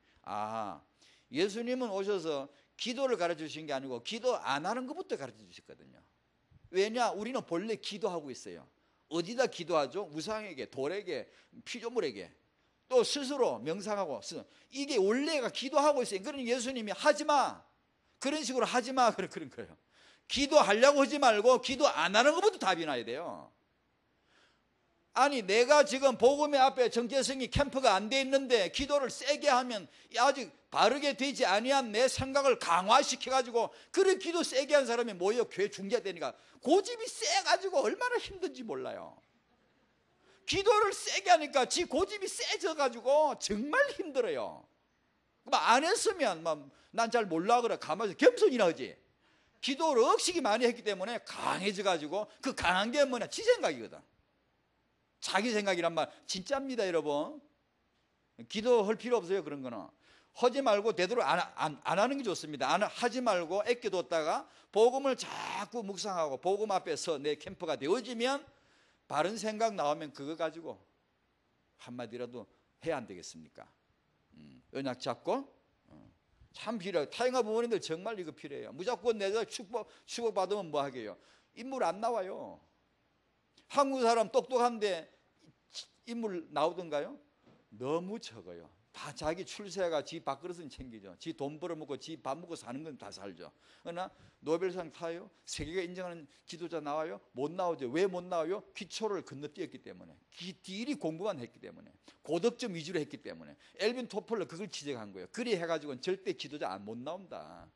예수님은 오셔서 기도를 가르쳐 주신 게 아니고 기도 안 하는 것부터 가르쳐 주셨거든요. 왜냐? 우리는 본래 기도하고 있어요. 어디다 기도하죠? 우상에게, 돌에게, 피조물에게. 또 스스로 명상하고. 이게 원래가 기도하고 있어요. 그러니 예수님이 하지마, 그런 식으로 하지마, 그런 거예요. 기도하려고 하지 말고 기도 안 하는 것부터 답이 나야 돼요. 아니 내가 지금 복음의 앞에 정체성이 캠프가 안 돼 있는데 기도를 세게 하면 아직 바르게 되지 아니한 내 생각을 강화시켜가지고, 그래 기도 세게 한 사람이 모여 교회 중재되니까 고집이 세가지고 얼마나 힘든지 몰라요. 기도를 세게 하니까 지 고집이 세져가지고 정말 힘들어요. 안 했으면 난 잘 몰라 그래 가만히 겸손이나 하지. 기도를 억시기 많이 했기 때문에 강해져가지고, 그 강한 게 뭐냐? 지 생각이거든. 자기 생각이란 말 진짜입니다 여러분. 기도할 필요 없어요. 그런 거는 하지 말고 되도록 안 하는 게 좋습니다. 하지 말고 애껴뒀다가 복음을 자꾸 묵상하고 복음 앞에서 내 캠프가 되어지면 바른 생각 나오면 그거 가지고 한마디라도 해야 안 되겠습니까? 언약 잡고 참 필요해요. 타인과 부모님들 정말 이거 필요해요. 무조건 내가 축복받으면 뭐 하게요? 인물 안 나와요. 한국 사람 똑똑한데 인물 나오던가요? 너무 적어요. 다 자기 출세가 지 밥그릇은 챙기죠. 지 돈 벌어먹고 지 밥 먹고 사는 건 다 살죠. 그러나 노벨상 타요? 세계가 인정하는 지도자 나와요? 못 나오죠. 왜 못 나와요? 기초를 건너뛰었기 때문에, 딜이 공부만 했기 때문에, 고득점 위주로 했기 때문에. 엘빈 토플러 그걸 지적한 거예요. 그리 해가지고는 절대 지도자 못 나온다.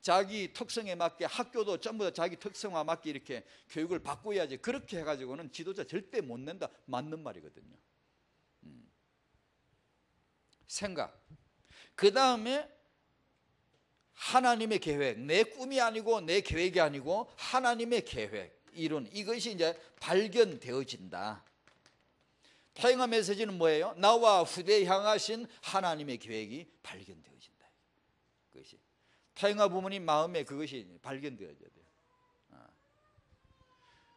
자기 특성에 맞게 학교도 전부 다 자기 특성에 맞게 이렇게 교육을 바꿔야지. 그렇게 해가지고는 지도자 절대 못 낸다. 맞는 말이거든요. 생각. 그 다음에 하나님의 계획. 내 꿈이 아니고 내 계획이 아니고 하나님의 계획, 이론, 이것이 이제 발견되어진다. 타인화 메시지는 뭐예요? 나와 후대에 향하신 하나님의 계획이 발견되어진다. 그것이 타인화 부모님 마음에 그것이 발견되어져야 돼요.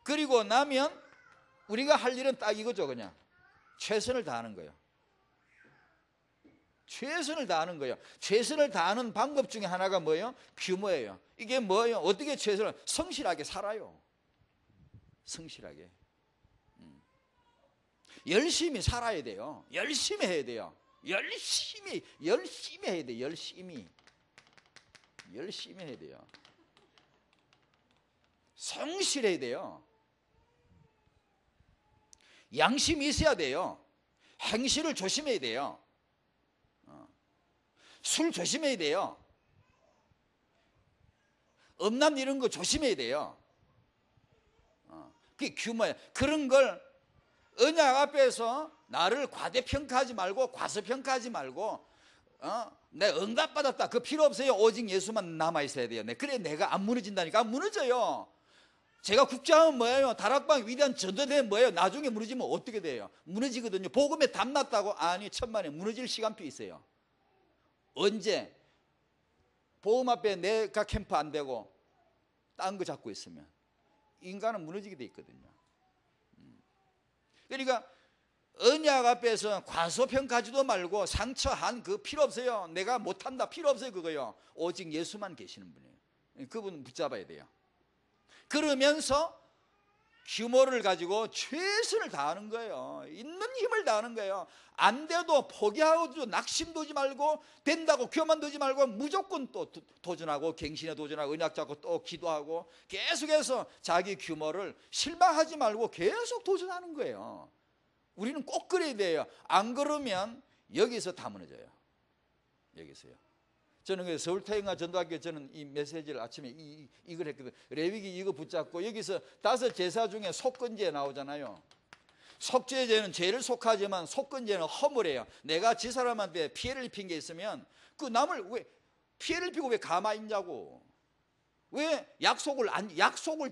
그리고 나면 우리가 할 일은 딱 이거죠. 그냥 최선을 다하는 거예요. 최선을 다하는 거예요. 최선을 다하는 방법 중에 하나가 뭐예요? 규모예요. 이게 뭐예요? 어떻게 최선을? 성실하게 살아요. 성실하게. 열심히 살아야 돼요. 열심히 해야 돼요. 열심히 해야 돼요. 열심히 해야 돼요. 성실해야 돼요. 양심이 있어야 돼요. 행실을 조심해야 돼요. 술 조심해야 돼요. 음란 이런 거 조심해야 돼요. 그게 규모예요. 그런 걸 언약 앞에서 나를 과대평가하지 말고 과소평가하지 말고 내 응답받았다 그 필요 없어요. 오직 예수만 남아있어야 돼요. 그래 내가 안 무너진다니까. 안 무너져요. 제가 국장은 뭐예요? 다락방 위대한 전도대는 뭐예요? 나중에 무너지면 어떻게 돼요? 무너지거든요. 복음에 담났다고? 아니, 천만에 무너질 시간표 있어요. 언제? 복음 앞에 내가 캠프 안 되고 딴 거 잡고 있으면 인간은 무너지게 돼 있거든요. 그러니까 언약 앞에서 과소평가하지도 말고 상처한 그 필요 없어요. 내가 못한다 필요 없어요. 그거요. 오직 예수만 계시는 분이에요. 그분 붙잡아야 돼요. 그러면서 규모를 가지고 최선을 다하는 거예요. 있는 힘을 다하는 거예요. 안 돼도 포기하고 낙심도지 말고 된다고 교만두지 말고 무조건 또 도전하고 갱신에 도전하고 언약 잡고 또 기도하고 계속해서 자기 규모를 실망하지 말고 계속 도전하는 거예요. 우리는 꼭 그래야 돼요. 안 그러면 여기서 다 무너져요. 여기서요. 저는 그 서울태영아 전도학교 저는 이 메시지를 아침에 이걸 했거든요. 레위기 이거 붙잡고 여기서 5 제사 중에 속건제 나오잖아요. 속죄제는 죄를 속하지만 속건제는 허물해요. 내가 지 사람한테 피해를 입힌 게 있으면 그 남을 왜 피해를 입히고 왜 가만히 있냐고. 왜 약속을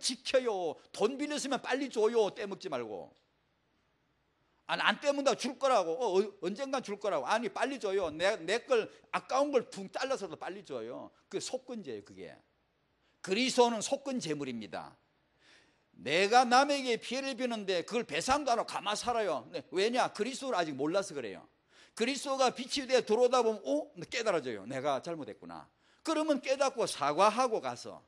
지켜요. 돈 빌렸으면 빨리 줘요. 떼먹지 말고. 안 떼문다 줄 거라고. 언젠간 줄 거라고. 아니 빨리 줘요. 내 걸 아까운 걸 붕 잘라서도 빨리 줘요. 그게 속건제예요. 그게 그리스도는 속건 제물입니다. 내가 남에게 피해를 입히는데 그걸 배상도 안 하고 가만 살아요. 왜냐? 그리스도를 아직 몰라서 그래요. 그리스도가 빛이 되어 들어오다 보면 깨달아져요. 내가 잘못했구나. 그러면 깨닫고 사과하고 가서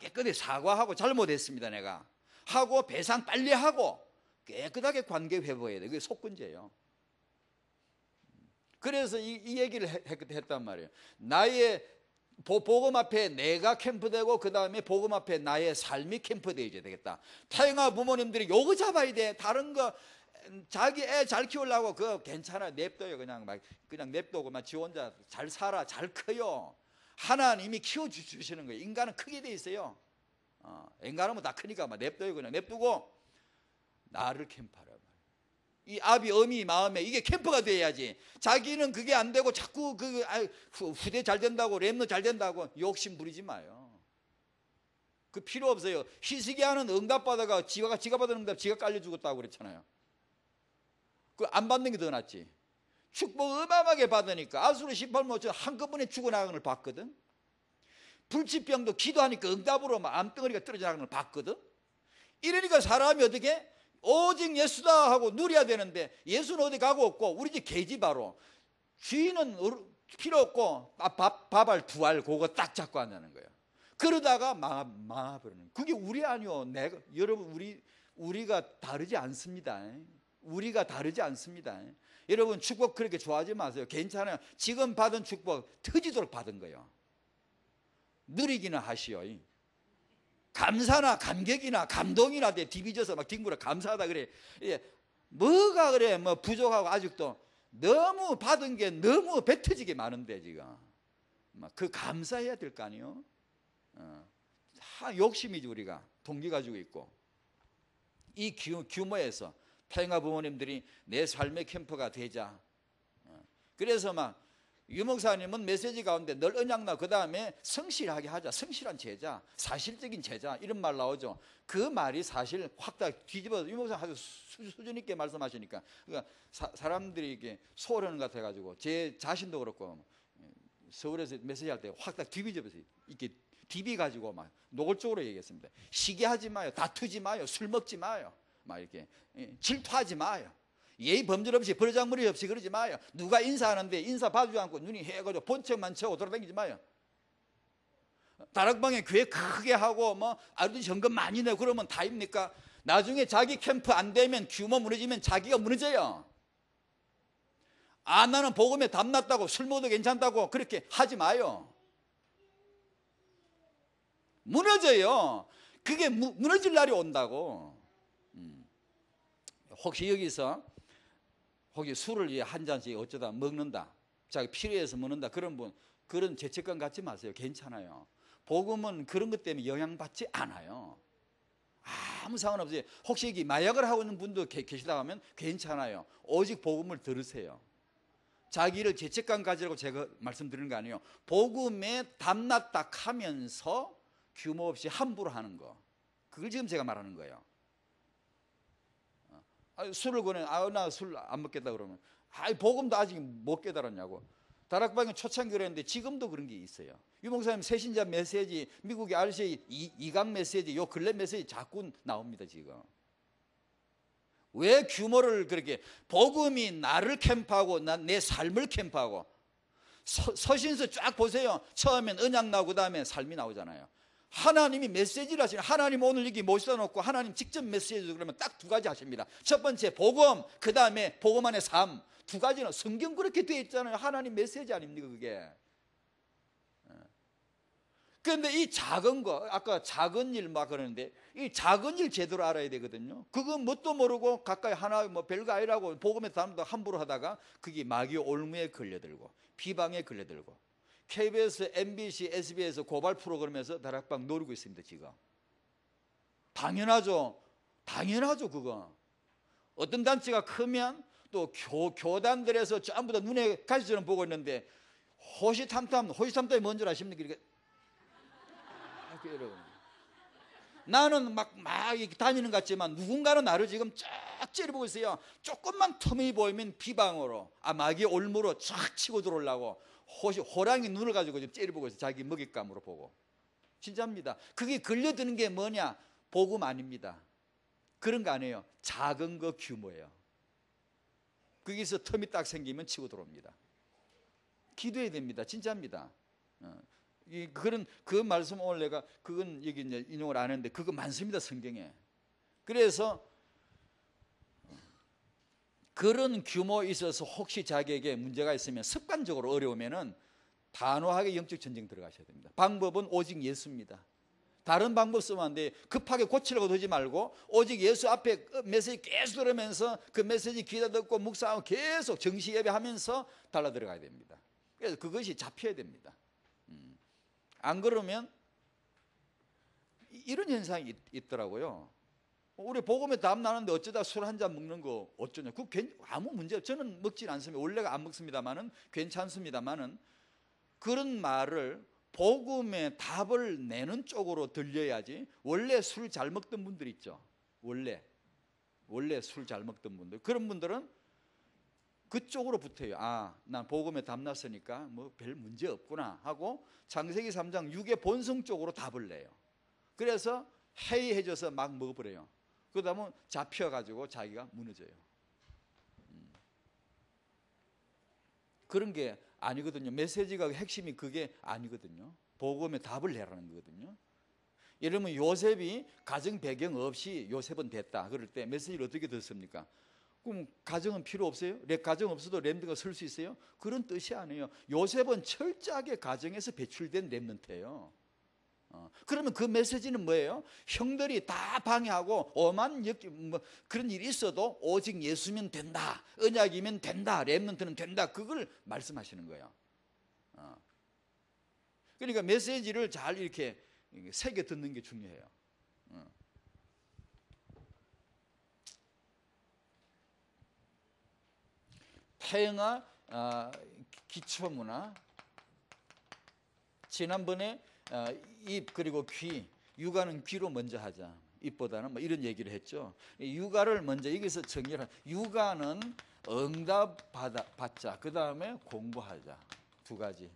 깨끗이 사과하고 잘못했습니다. 내가 하고 배상 빨리 하고 깨끗하게 관계 회복해야 돼. 그게 속건제예요. 그래서 이 얘기를 했단 말이에요. 나의 복음 앞에 내가 캠프되고 그 다음에 복음 앞에 나의 삶이 캠프되어야 되겠다. 태영아 부모님들이 요거 잡아야 돼. 다른 거 자기 애 잘 키우려고 그거 괜찮아 냅둬요. 그냥 냅두고 지 혼자 잘 살아 잘 커요. 하나님이 키워주시는 거예요. 인간은 크게 돼 있어요. 인간은 다 크니까 냅둬요. 그냥 냅두고 나를 캠프하라. 이 아비 어미 마음에 이게 캠프가 돼야지. 자기는 그게 안 되고 자꾸 후대 잘 된다고 랩너 잘 된다고 욕심 부리지 마요. 그 필요 없어요. 희석이하는 응답받아가 지가 받은 응답 지가 깔려 죽었다고 그랬잖아요. 그 안 받는 게 더 낫지. 축복 어마어마하게 받으니까 아수르 18모처럼 한꺼번에 죽어나가는 걸 봤거든. 불치병도 기도하니까 응답으로 막 암덩어리가 떨어져 나가는 걸 봤거든. 이러니까 사람이 어떻게 오직 예수다 하고 누려야 되는데 예수는 어디 가고 없고 우리 집 개집바로 주인은 필요 없고 밥알 2알 그거 딱 잡고 앉는 거예요. 그러다가 망해버리는. 그게 우리 아니요. 여러분 우리가 다르지 않습니다. 우리가 다르지 않습니다. 여러분 축복 그렇게 좋아하지 마세요. 괜찮아요. 지금 받은 축복 터지도록 받은 거예요. 누리기는 하시오. 감사나 감격이나 감동이나 돼 디비져서 막 뒹굴어 감사하다 그래. 뭐가 그래 뭐 부족하고 아직도 너무 받은 게 너무 배 터지게 많은데 지금 그 감사해야 될 거 아니에요. 욕심이지. 우리가 동기 가지고 있고 이 규모에서 태영아 부모님들이 내 삶의 캠프가 되자. 그래서 유 목사님은 메시지 가운데 늘 언약나 그 다음에 성실하게 하자. 성실한 제자, 사실적인 제자 이런 말 나오죠. 그 말이 사실 확 다 뒤집어서 유 목사님 아주 수준 있게 말씀하시니까 그러니까 사람들이 이게 소홀하는 것 같아가지고 제 자신도 그렇고 서울에서 메시지 할 때 확 다 뒤집어서 이렇게 디비가지고 막 노골적으로 얘기했습니다. 시기하지 마요. 다투지 마요. 술 먹지 마요. 막 이렇게 질투하지 마요. 예의 범절 없이 버르장머리 없이 그러지 마요. 누가 인사하는데 인사 봐주지 않고 눈이 해가지고 본척만 쳐고 돌아다니지 마요. 다락방에 교회 크게 하고 아르디 현금 많이 내고 그러면 다입니까? 나중에 자기 캠프 안 되면 규모 무너지면 자기가 무너져요. 나는 복음에 담났다고 술 먹어도 괜찮다고 그렇게 하지 마요. 무너져요. 그게 무너질 날이 온다고. 혹시 여기서 혹시 술을 한 잔씩 어쩌다 먹는다, 자기 필요해서 먹는다, 그런 분, 그런 죄책감 갖지 마세요. 괜찮아요. 복음은 그런 것 때문에 영향받지 않아요. 아무 상관없어요. 혹시 여기 마약을 하고 있는 분도 계시다 하면 괜찮아요. 오직 복음을 들으세요. 자기를 죄책감 가지라고 제가 말씀드리는 거 아니에요. 복음에 담났다 하면서 규모 없이 함부로 하는 거, 그걸 지금 제가 말하는 거예요. 술을 권해, 나 술 안 먹겠다 그러면, 복음도 아직 못 깨달았냐고. 다락방에 초창기 그랬는데 지금도 그런 게 있어요. 유 목사님 새신자 메시지, 미국의 RCA 이강 메시지, 요 근래 메시지 자꾸 나옵니다. 지금 왜 규모를 그렇게, 복음이 나를 캠프하고 내 삶을 캠프하고. 서신서 쫙 보세요. 처음엔 언약 나오고 그다음에 삶이 나오잖아요. 하나님이 메시지를 하시는, 하나님 오늘 여기 모셔다 놓고 하나님 직접 메시지 그러면 딱 두 가지 하십니다. 첫 번째 복음, 그 다음에 복음 안에 삶. 두 가지는 성경 그렇게 되어 있잖아요. 하나님 메시지 아닙니까 그게. 그런데 이 작은 거, 아까 작은 일 막 그러는데, 이 작은 일 제대로 알아야 되거든요. 그건 뭣도 모르고 가까이 하나 뭐 별거 아니라고 복음에 담도 함부로 하다가 그게 마귀 올무에 걸려들고 비방에 걸려들고, KBS, MBC, SBS 고발 프로그램에서 다락방 노리고 있습니다 지금. 당연하죠. 당연하죠. 그거 어떤 단체가 크면 또 교단들에서 전부 다 눈에 가시처럼 보고 있는데, 호시탐탐이 뭔 줄 아십니까? 이렇게 나는 막 다니는 것 같지만 누군가는 나를 지금 쫙 째려보고 있어요. 조금만 틈이 보이면 비방으로, 마귀 올무로 쫙 치고 들어오려고 호랑이 눈을 가지고 지금 째려보고 있어요. 자기 먹잇감으로 보고. 진짜입니다. 그게 걸려드는 게 뭐냐? 복음 아닙니다. 그런 거 아니에요. 작은 거 규모예요. 거기서 틈이 딱 생기면 치고 들어옵니다. 기도해야 됩니다. 진짜입니다. 그 말씀 오늘 내가 그건 여기 이제 인용을 안 했는데 그거 많습니다 성경에. 그래서 그런 규모에 있어서 혹시 자기에게 문제가 있으면, 습관적으로 어려우면은 단호하게 영적 전쟁 들어가셔야 됩니다. 방법은 오직 예수입니다. 다른 방법 쓰면 안 돼요. 급하게 고치려고 하지 말고 오직 예수 앞에 메시지 계속 들으면서 그 메시지 귀다 듣고 묵상하고 계속 정시 예배하면서 달라 들어가야 됩니다. 그래서 그것이 잡혀야 됩니다. 안 그러면 이런 현상이 있더라고요. 우리 복음에 담 나는데 어쩌다 술 한 잔 먹는 거 어쩌냐. 그거 아무 문제, 저는 먹진 않습니다. 원래가 안 먹습니다만은 괜찮습니다만은, 그런 말을 복음의 답을 내는 쪽으로 들려야지. 원래 술 잘 먹던 분들 있죠. 원래 술 잘 먹던 분들, 그런 분들은 그쪽으로 붙어요. 난 복음에 담났으니까 뭐 별 문제 없구나 하고 창세기 3장 6의 본성 쪽으로 답을 내요. 그래서 해이해져서 막 먹어버려요. 그러다 보면 잡혀가지고 자기가 무너져요. 그런 게 아니거든요. 메시지가 핵심이 그게 아니거든요. 복음의 답을 내라는 거거든요. 예를 들면 요셉이 가정 배경 없이 요셉은 됐다 그럴 때 메시지를 어떻게 듣습니까? 그럼 가정은 필요 없어요? 가정 없어도 렘드가 설 수 있어요? 그런 뜻이 아니에요. 요셉은 철저하게 가정에서 배출된 렘넌트예요. 그러면 그 메시지는 뭐예요? 형들이 다 방해하고 오만 그런 일이 있어도 오직 예수면 된다, 언약이면 된다, 렘넌트는 된다, 그걸 말씀하시는 거예요. 그러니까 메시지를 잘 이렇게 새겨 듣는 게 중요해요. 태영아, 기초문화. 지난번에 입 그리고 귀, 육아는 귀로 먼저 하자, 입보다는 뭐 이런 얘기를 했죠. 육아를 먼저 여기서 정리를, 육아는 응답 받자, 그 다음에 공부하자, 두 가지.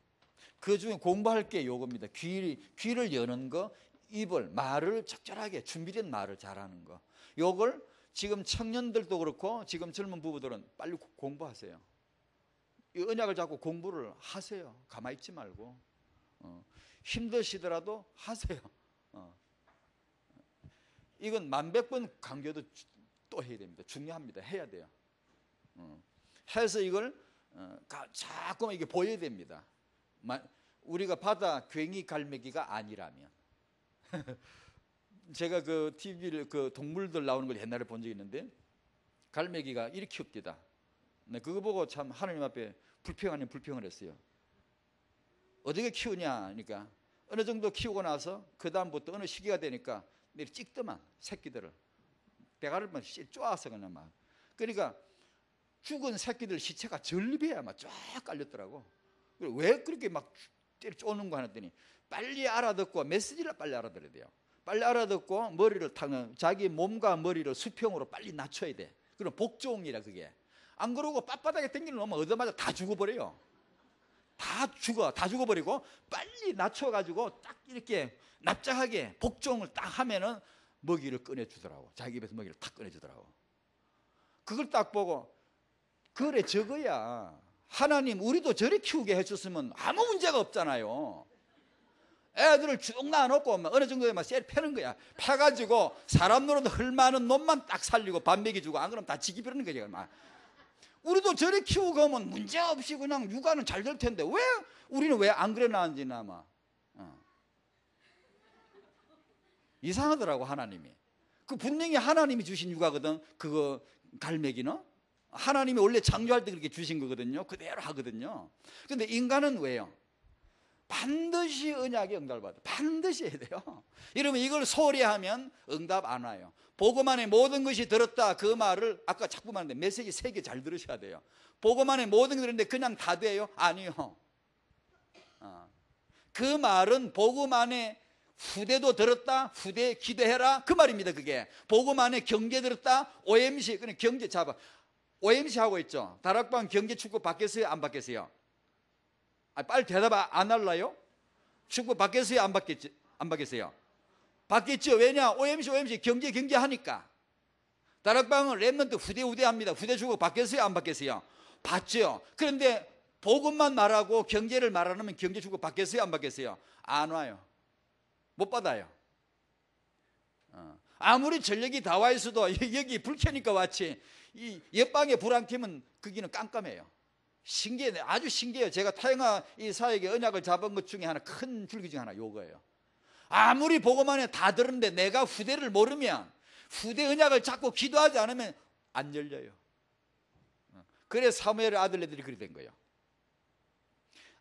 그 중에 공부할 게 요겁니다. 귀를 여는 거, 입을, 말을 적절하게 준비된 말을 잘하는 거. 요걸 지금 청년들도 그렇고 지금 젊은 부부들은 빨리 공부하세요. 이 언약을 잡고 공부를 하세요. 가만히 있지 말고. 힘드시더라도 하세요. 이건 만백번 강조도 또 해야 됩니다. 중요합니다. 해야 돼요. 해서 이걸 자꾸 이게 보여야 됩니다. 우리가 바다 괭이 갈매기가 아니라면 제가 그 TV를 그 동물들 나오는 걸 옛날에 본 적이 있는데 갈매기가 이렇게 키웁디다. 네, 그거 보고 참 하나님 앞에 불평 아닌 불평을 했어요. 어떻게 키우냐 하니까 어느 정도 키우고 나서 그 다음부터 어느 시기가 되니까 내리 찍더만 새끼들을 대가리만 쪼아서 그냥 막. 그러니까 죽은 새끼들 시체가 절비야 막 쫙 깔렸더라고. 왜 그렇게 막 때려 쪼는 거 하더니 빨리 알아듣고 메시지를 빨리 알아들어야 돼요. 빨리 알아듣고 머리를 자기 몸과 머리를 수평으로 빨리 낮춰야 돼. 그럼 복종이라 그게. 안 그러고 빳빳하게 당기는 놈은 얻어맞아 다 죽어버려요. 다 죽어버리고 빨리 낮춰가지고 딱 이렇게 납작하게 복종을 딱 하면은 먹이를 꺼내주더라고. 자기 입에서 먹이를 탁 꺼내주더라고. 그걸 딱 보고 그래 저거야. 하나님 우리도 저리 키우게 해줬으면 아무 문제가 없잖아요. 애들을 쭉 놔놓고 어느 정도에 막 쎄리 패는 거야. 패가지고 사람 노릇 흘많은 놈만 딱 살리고 밥 먹여주고 안 그러면 다 지기 비르는 거지. 막. 우리도 저리 키우고 하면 문제없이 그냥 육아는 잘 될 텐데 왜 우리는 왜 안 그래 나는지 아마 이상하더라고 하나님이. 그 분명히 하나님이 주신 육아거든. 그거 갈매기는 하나님이 원래 창조할 때 그렇게 주신 거거든요. 그대로 하거든요. 근데 인간은 왜요? 반드시 언약에 응답을 받아. 반드시 해야 돼요. 여러분 이걸 소홀히 하면 응답 안 와요. 복음 안에 모든 것이 들었다 그 말을 아까 자꾸 말했는데 메시지 3개 잘 들으셔야 돼요. 복음 안에 모든 게 들었는데 그냥 다 돼요? 아니요. 그 말은 복음 안에 후대도 들었다 후대 기도해라 그 말입니다. 그게 복음 안에 경제 들었다 OMC 그냥 경제 잡아 OMC 하고 있죠. 다락방 경제 축구 받겠어요 안 받겠어요? 빨리 대답 안 할라요? 축구 받겠어요 안 받겠어요? 받겠죠. 왜냐? OMC 경제 하니까. 다락방은 랩런트 후대 합니다. 후대 주고 받겠어요 안 받겠어요? 받죠. 그런데 복음만 말하고 경제를 말 안 하면 경제 주고 받겠어요 안 받겠어요? 안 와요. 못 받아요. 아무리 전력이 다 와 있어도 여기 불 켜니까 왔지 이 옆방에 불 안 켜면 거기는 깜깜해요. 신기해요. 아주 신기해요. 제가 타영아 이 사역에 언약을 잡은 것 중에 하나 큰 줄기 중에 하나 요거예요. 아무리 복음 안에 다 들었는데 내가 후대를 모르면 후대 언약을 잡고 기도하지 않으면 안 열려요. 그래서 사무엘의 아들네들이 그렇게 된 거예요.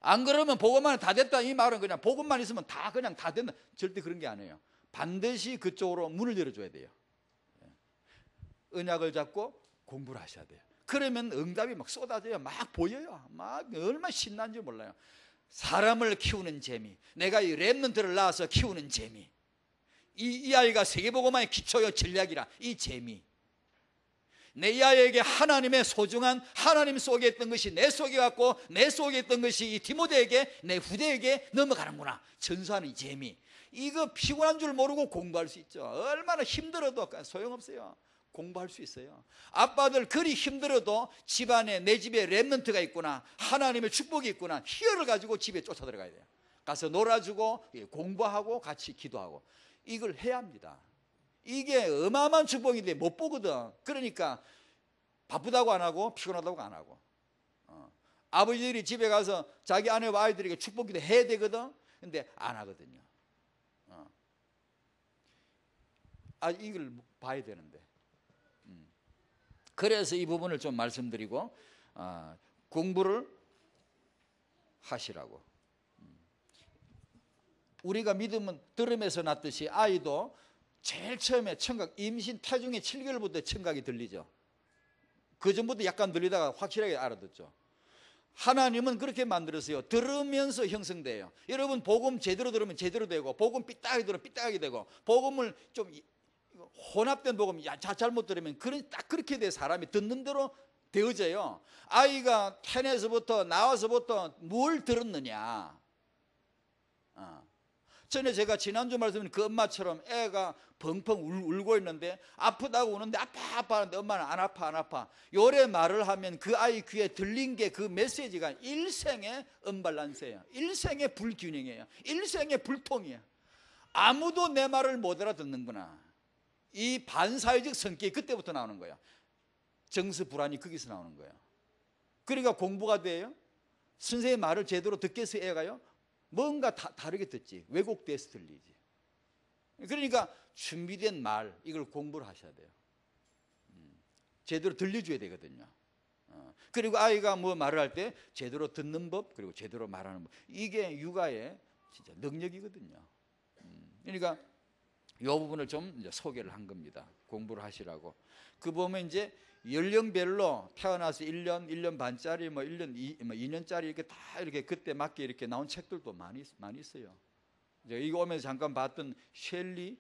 안 그러면 복음 안에 다 됐다 이 말은 그냥 복음만 있으면 다 그냥 다 된다. 절대 그런 게 아니에요. 반드시 그쪽으로 문을 열어줘야 돼요. 언약을 잡고 공부를 하셔야 돼요. 그러면 응답이 막 쏟아져요. 막 보여요. 막 얼마나 신난지 몰라요. 사람을 키우는 재미, 내가 이 랩런트를 낳아서 키우는 재미, 이 아이가 세계복음화의 기초요 전략이라 이 재미, 내 이 아이에게 하나님의 소중한 하나님 속에 있던 것이 내 속에 갖고 내 속에 있던 것이 이 디모데에게 내 후대에게 넘어가는구나 전수하는 이 재미, 이거 피곤한 줄 모르고 공부할 수 있죠. 얼마나 힘들어도 소용없어요. 공부할 수 있어요. 아빠들 그리 힘들어도 집안에 내 집에 랩런트가 있구나 하나님의 축복이 있구나 희열을 가지고 집에 쫓아 들어가야 돼요. 가서 놀아주고 공부하고 같이 기도하고 이걸 해야 합니다. 이게 어마어마한 축복인데 못 보거든. 그러니까 바쁘다고 안 하고 피곤하다고 안 하고 아버지들이 집에 가서 자기 아내와 아이들에게 축복기도 해야 되거든. 근데 안 하거든요. 이걸 봐야 되는데 그래서 이 부분을 좀 말씀드리고 공부를 하시라고. 우리가 믿으면 들음에서 났듯이 아이도 제일 처음에 청각 임신 태중의 7개월부터 청각이 들리죠. 그 전부터 약간 들리다가 확실하게 알아듣죠. 하나님은 그렇게 만들었어요. 들으면서 형성돼요. 여러분 복음 제대로 들으면 제대로 되고 복음 삐딱하게 들으면 삐딱하게 되고 복음을 좀 혼합된 복음 잘못 들으면 딱 그렇게 돼. 사람이 듣는 대로 되어져요. 아이가 태어나서부터 나와서부터 뭘 들었느냐. 전에 제가 지난주 말씀드린 그 엄마처럼 애가 펑펑 울고 있는데 아프다고 우는데 아파 하는데 엄마는 안 아파 요래 말을 하면 그 아이 귀에 들린 게 그 메시지가 일생의 언밸런스예요. 일생의 불균형이에요. 일생의 불통이에요. 아무도 내 말을 못 알아듣는구나. 이 반사회적 성격이 그때부터 나오는 거예요. 정서 불안이 거기서 나오는 거예요. 그러니까 공부가 돼요. 선생님 말을 제대로 듣겠어요 애가요? 뭔가 다르게 듣지. 왜곡돼서 들리지. 그러니까 준비된 말, 이걸 공부를 하셔야 돼요. 제대로 들려줘야 되거든요. 그리고 아이가 뭐 말을 할 때 제대로 듣는 법, 그리고 제대로 말하는 법, 이게 육아의 진짜 능력이거든요. 그러니까 이 부분을 좀 이제 소개를 한 겁니다. 공부를 하시라고. 그 보면 이제 연령별로 태어나서 1년, 1년 반짜리, 뭐 1년, 2년짜리 이렇게 다 이렇게 그때 맞게 이렇게 나온 책들도 많이 있어요. 이거 오면서 잠깐 봤던 셸리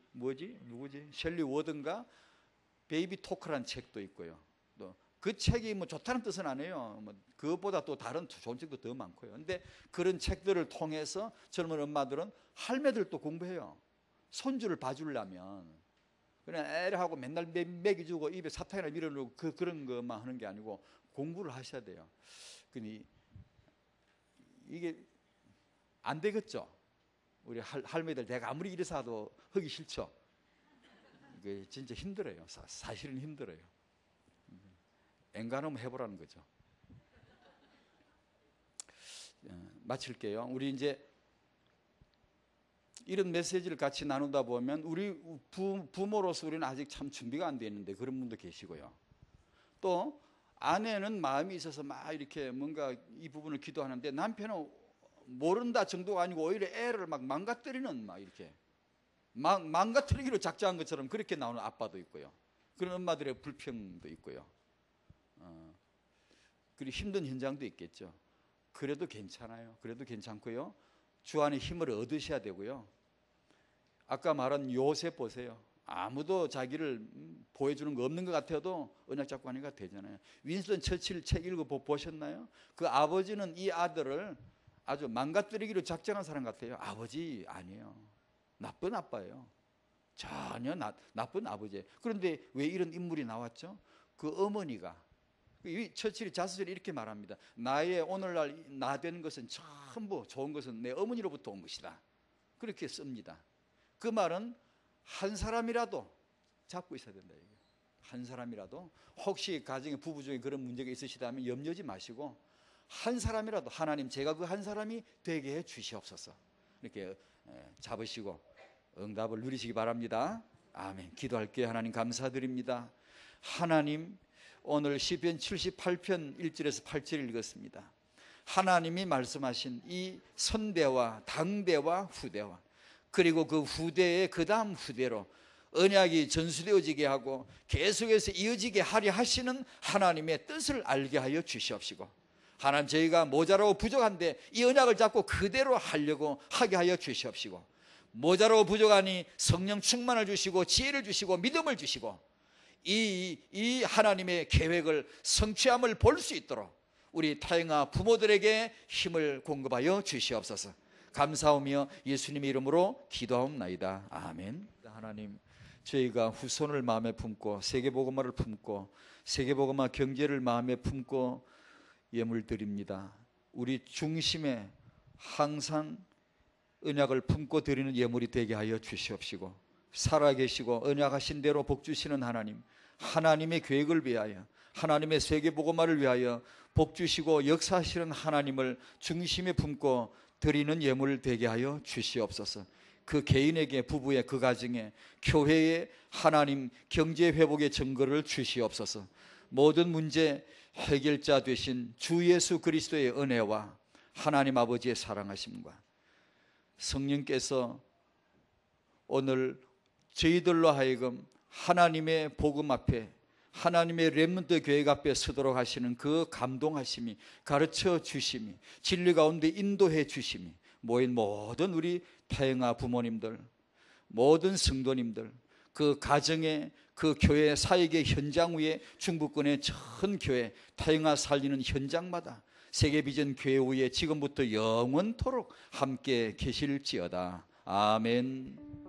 워든가 베이비 토크라는 책도 있고요. 또 그 책이 뭐 좋다는 뜻은 아니에요. 뭐 그것보다 또 다른 좋은 책도 더 많고요. 근데 그런 책들을 통해서 젊은 엄마들은 할매들도 공부해요. 손주를 봐주려면 그냥 애를 맨날 먹여주고 입에 사탕이나 밀어넣고 그런 것만 하는 게 아니고 공부를 하셔야 돼요. 근데 이게 안 되겠죠. 우리 할머니들 내가 아무리 이래서도 하기 싫죠. 이게 진짜 힘들어요. 사실은 힘들어요. 엔간하면 해보라는 거죠. 마칠게요. 우리 이제 이런 메시지를 같이 나누다 보면 우리 부모로서 우리는 아직 참 준비가 안 돼 있는데 그런 분도 계시고요. 또 아내는 마음이 있어서 막 이렇게 뭔가 이 부분을 기도하는데 남편은 모른다 정도가 아니고 오히려 애를 막 망가뜨리는 막 이렇게 망가뜨리기로 작정한 것처럼 그렇게 나오는 아빠도 있고요. 그런 엄마들의 불평도 있고요. 그리고 힘든 현장도 있겠죠. 그래도 괜찮아요. 그래도 괜찮고요. 주 안에 힘을 얻으셔야 되고요. 아까 말한 요셉 보세요. 아무도 자기를 보여주는 거 없는 것 같아도 언약 잡고 하니까 되잖아요. 윈스턴 처칠 책 읽어보셨나요? 그 아버지는 이 아들을 아주 망가뜨리기로 작정한 사람 같아요. 아버지 아니에요. 나쁜 아빠예요. 전혀 나쁜 아버지예요. 그런데 왜 이런 인물이 나왔죠? 그 어머니가 처칠이 자서전에 이렇게 말합니다. 나의 오늘날 나 된 것은 전부 좋은 것은 내 어머니로부터 온 것이다. 그렇게 씁니다. 그 말은 한 사람이라도 잡고 있어야 된다. 한 사람이라도 혹시 가정에 부부 중에 그런 문제가 있으시다면 염려하지 마시고 한 사람이라도 하나님 제가 그 한 사람이 되게 해 주시옵소서. 이렇게 잡으시고 응답을 누리시기 바랍니다. 아멘. 기도할게요. 하나님 감사드립니다. 하나님 오늘 시편 78편 1절에서 8절 읽었습니다. 하나님이 말씀하신 이 선대와 당대와 후대와 그리고 그 후대의 그 다음 후대로 언약이 전수되어지게 하고 계속해서 이어지게 하려 하시는 하나님의 뜻을 알게 하여 주시옵시고 하나님 저희가 모자라고 부족한데 이 언약을 잡고 그대로 하려고 하게 하여 주시옵시고 모자라고 부족하니 성령 충만을 주시고 지혜를 주시고 믿음을 주시고 이 하나님의 계획을 성취함을 볼 수 있도록 우리 타영아 부모들에게 힘을 공급하여 주시옵소서. 감사하며 예수님의 이름으로 기도하옵나이다. 아멘. 하나님 저희가 후손을 마음에 품고 세계복음화를 품고 세계복음화 경제를 마음에 품고 예물 드립니다. 우리 중심에 항상 언약을 품고 드리는 예물이 되게 하여 주시옵시고 살아계시고 언약하신 대로 복주시는 하나님 하나님의 계획을 위하여 하나님의 세계복음화를 위하여 복주시고 역사하시는 하나님을 중심에 품고 드리는 예물을 되게 하여 주시옵소서. 그 개인에게 부부의 그 가정에 교회에 하나님 경제회복의 증거를 주시옵소서. 모든 문제 해결자 되신 주 예수 그리스도의 은혜와 하나님 아버지의 사랑하심과 성령께서 오늘 저희들로 하여금 하나님의 복음 앞에 하나님의 렘넌트 교회 앞에 서도록 하시는 그 감동하심이 가르쳐 주심이 진리 가운데 인도해 주심이 모인 모든 우리 타영아 부모님들 모든 성도님들 그 가정의 그 교회 사역의 현장 위에 중부권의 전 교회 타영아 살리는 현장마다 세계비전 교회 위에 지금부터 영원토록 함께 계실지어다. 아멘.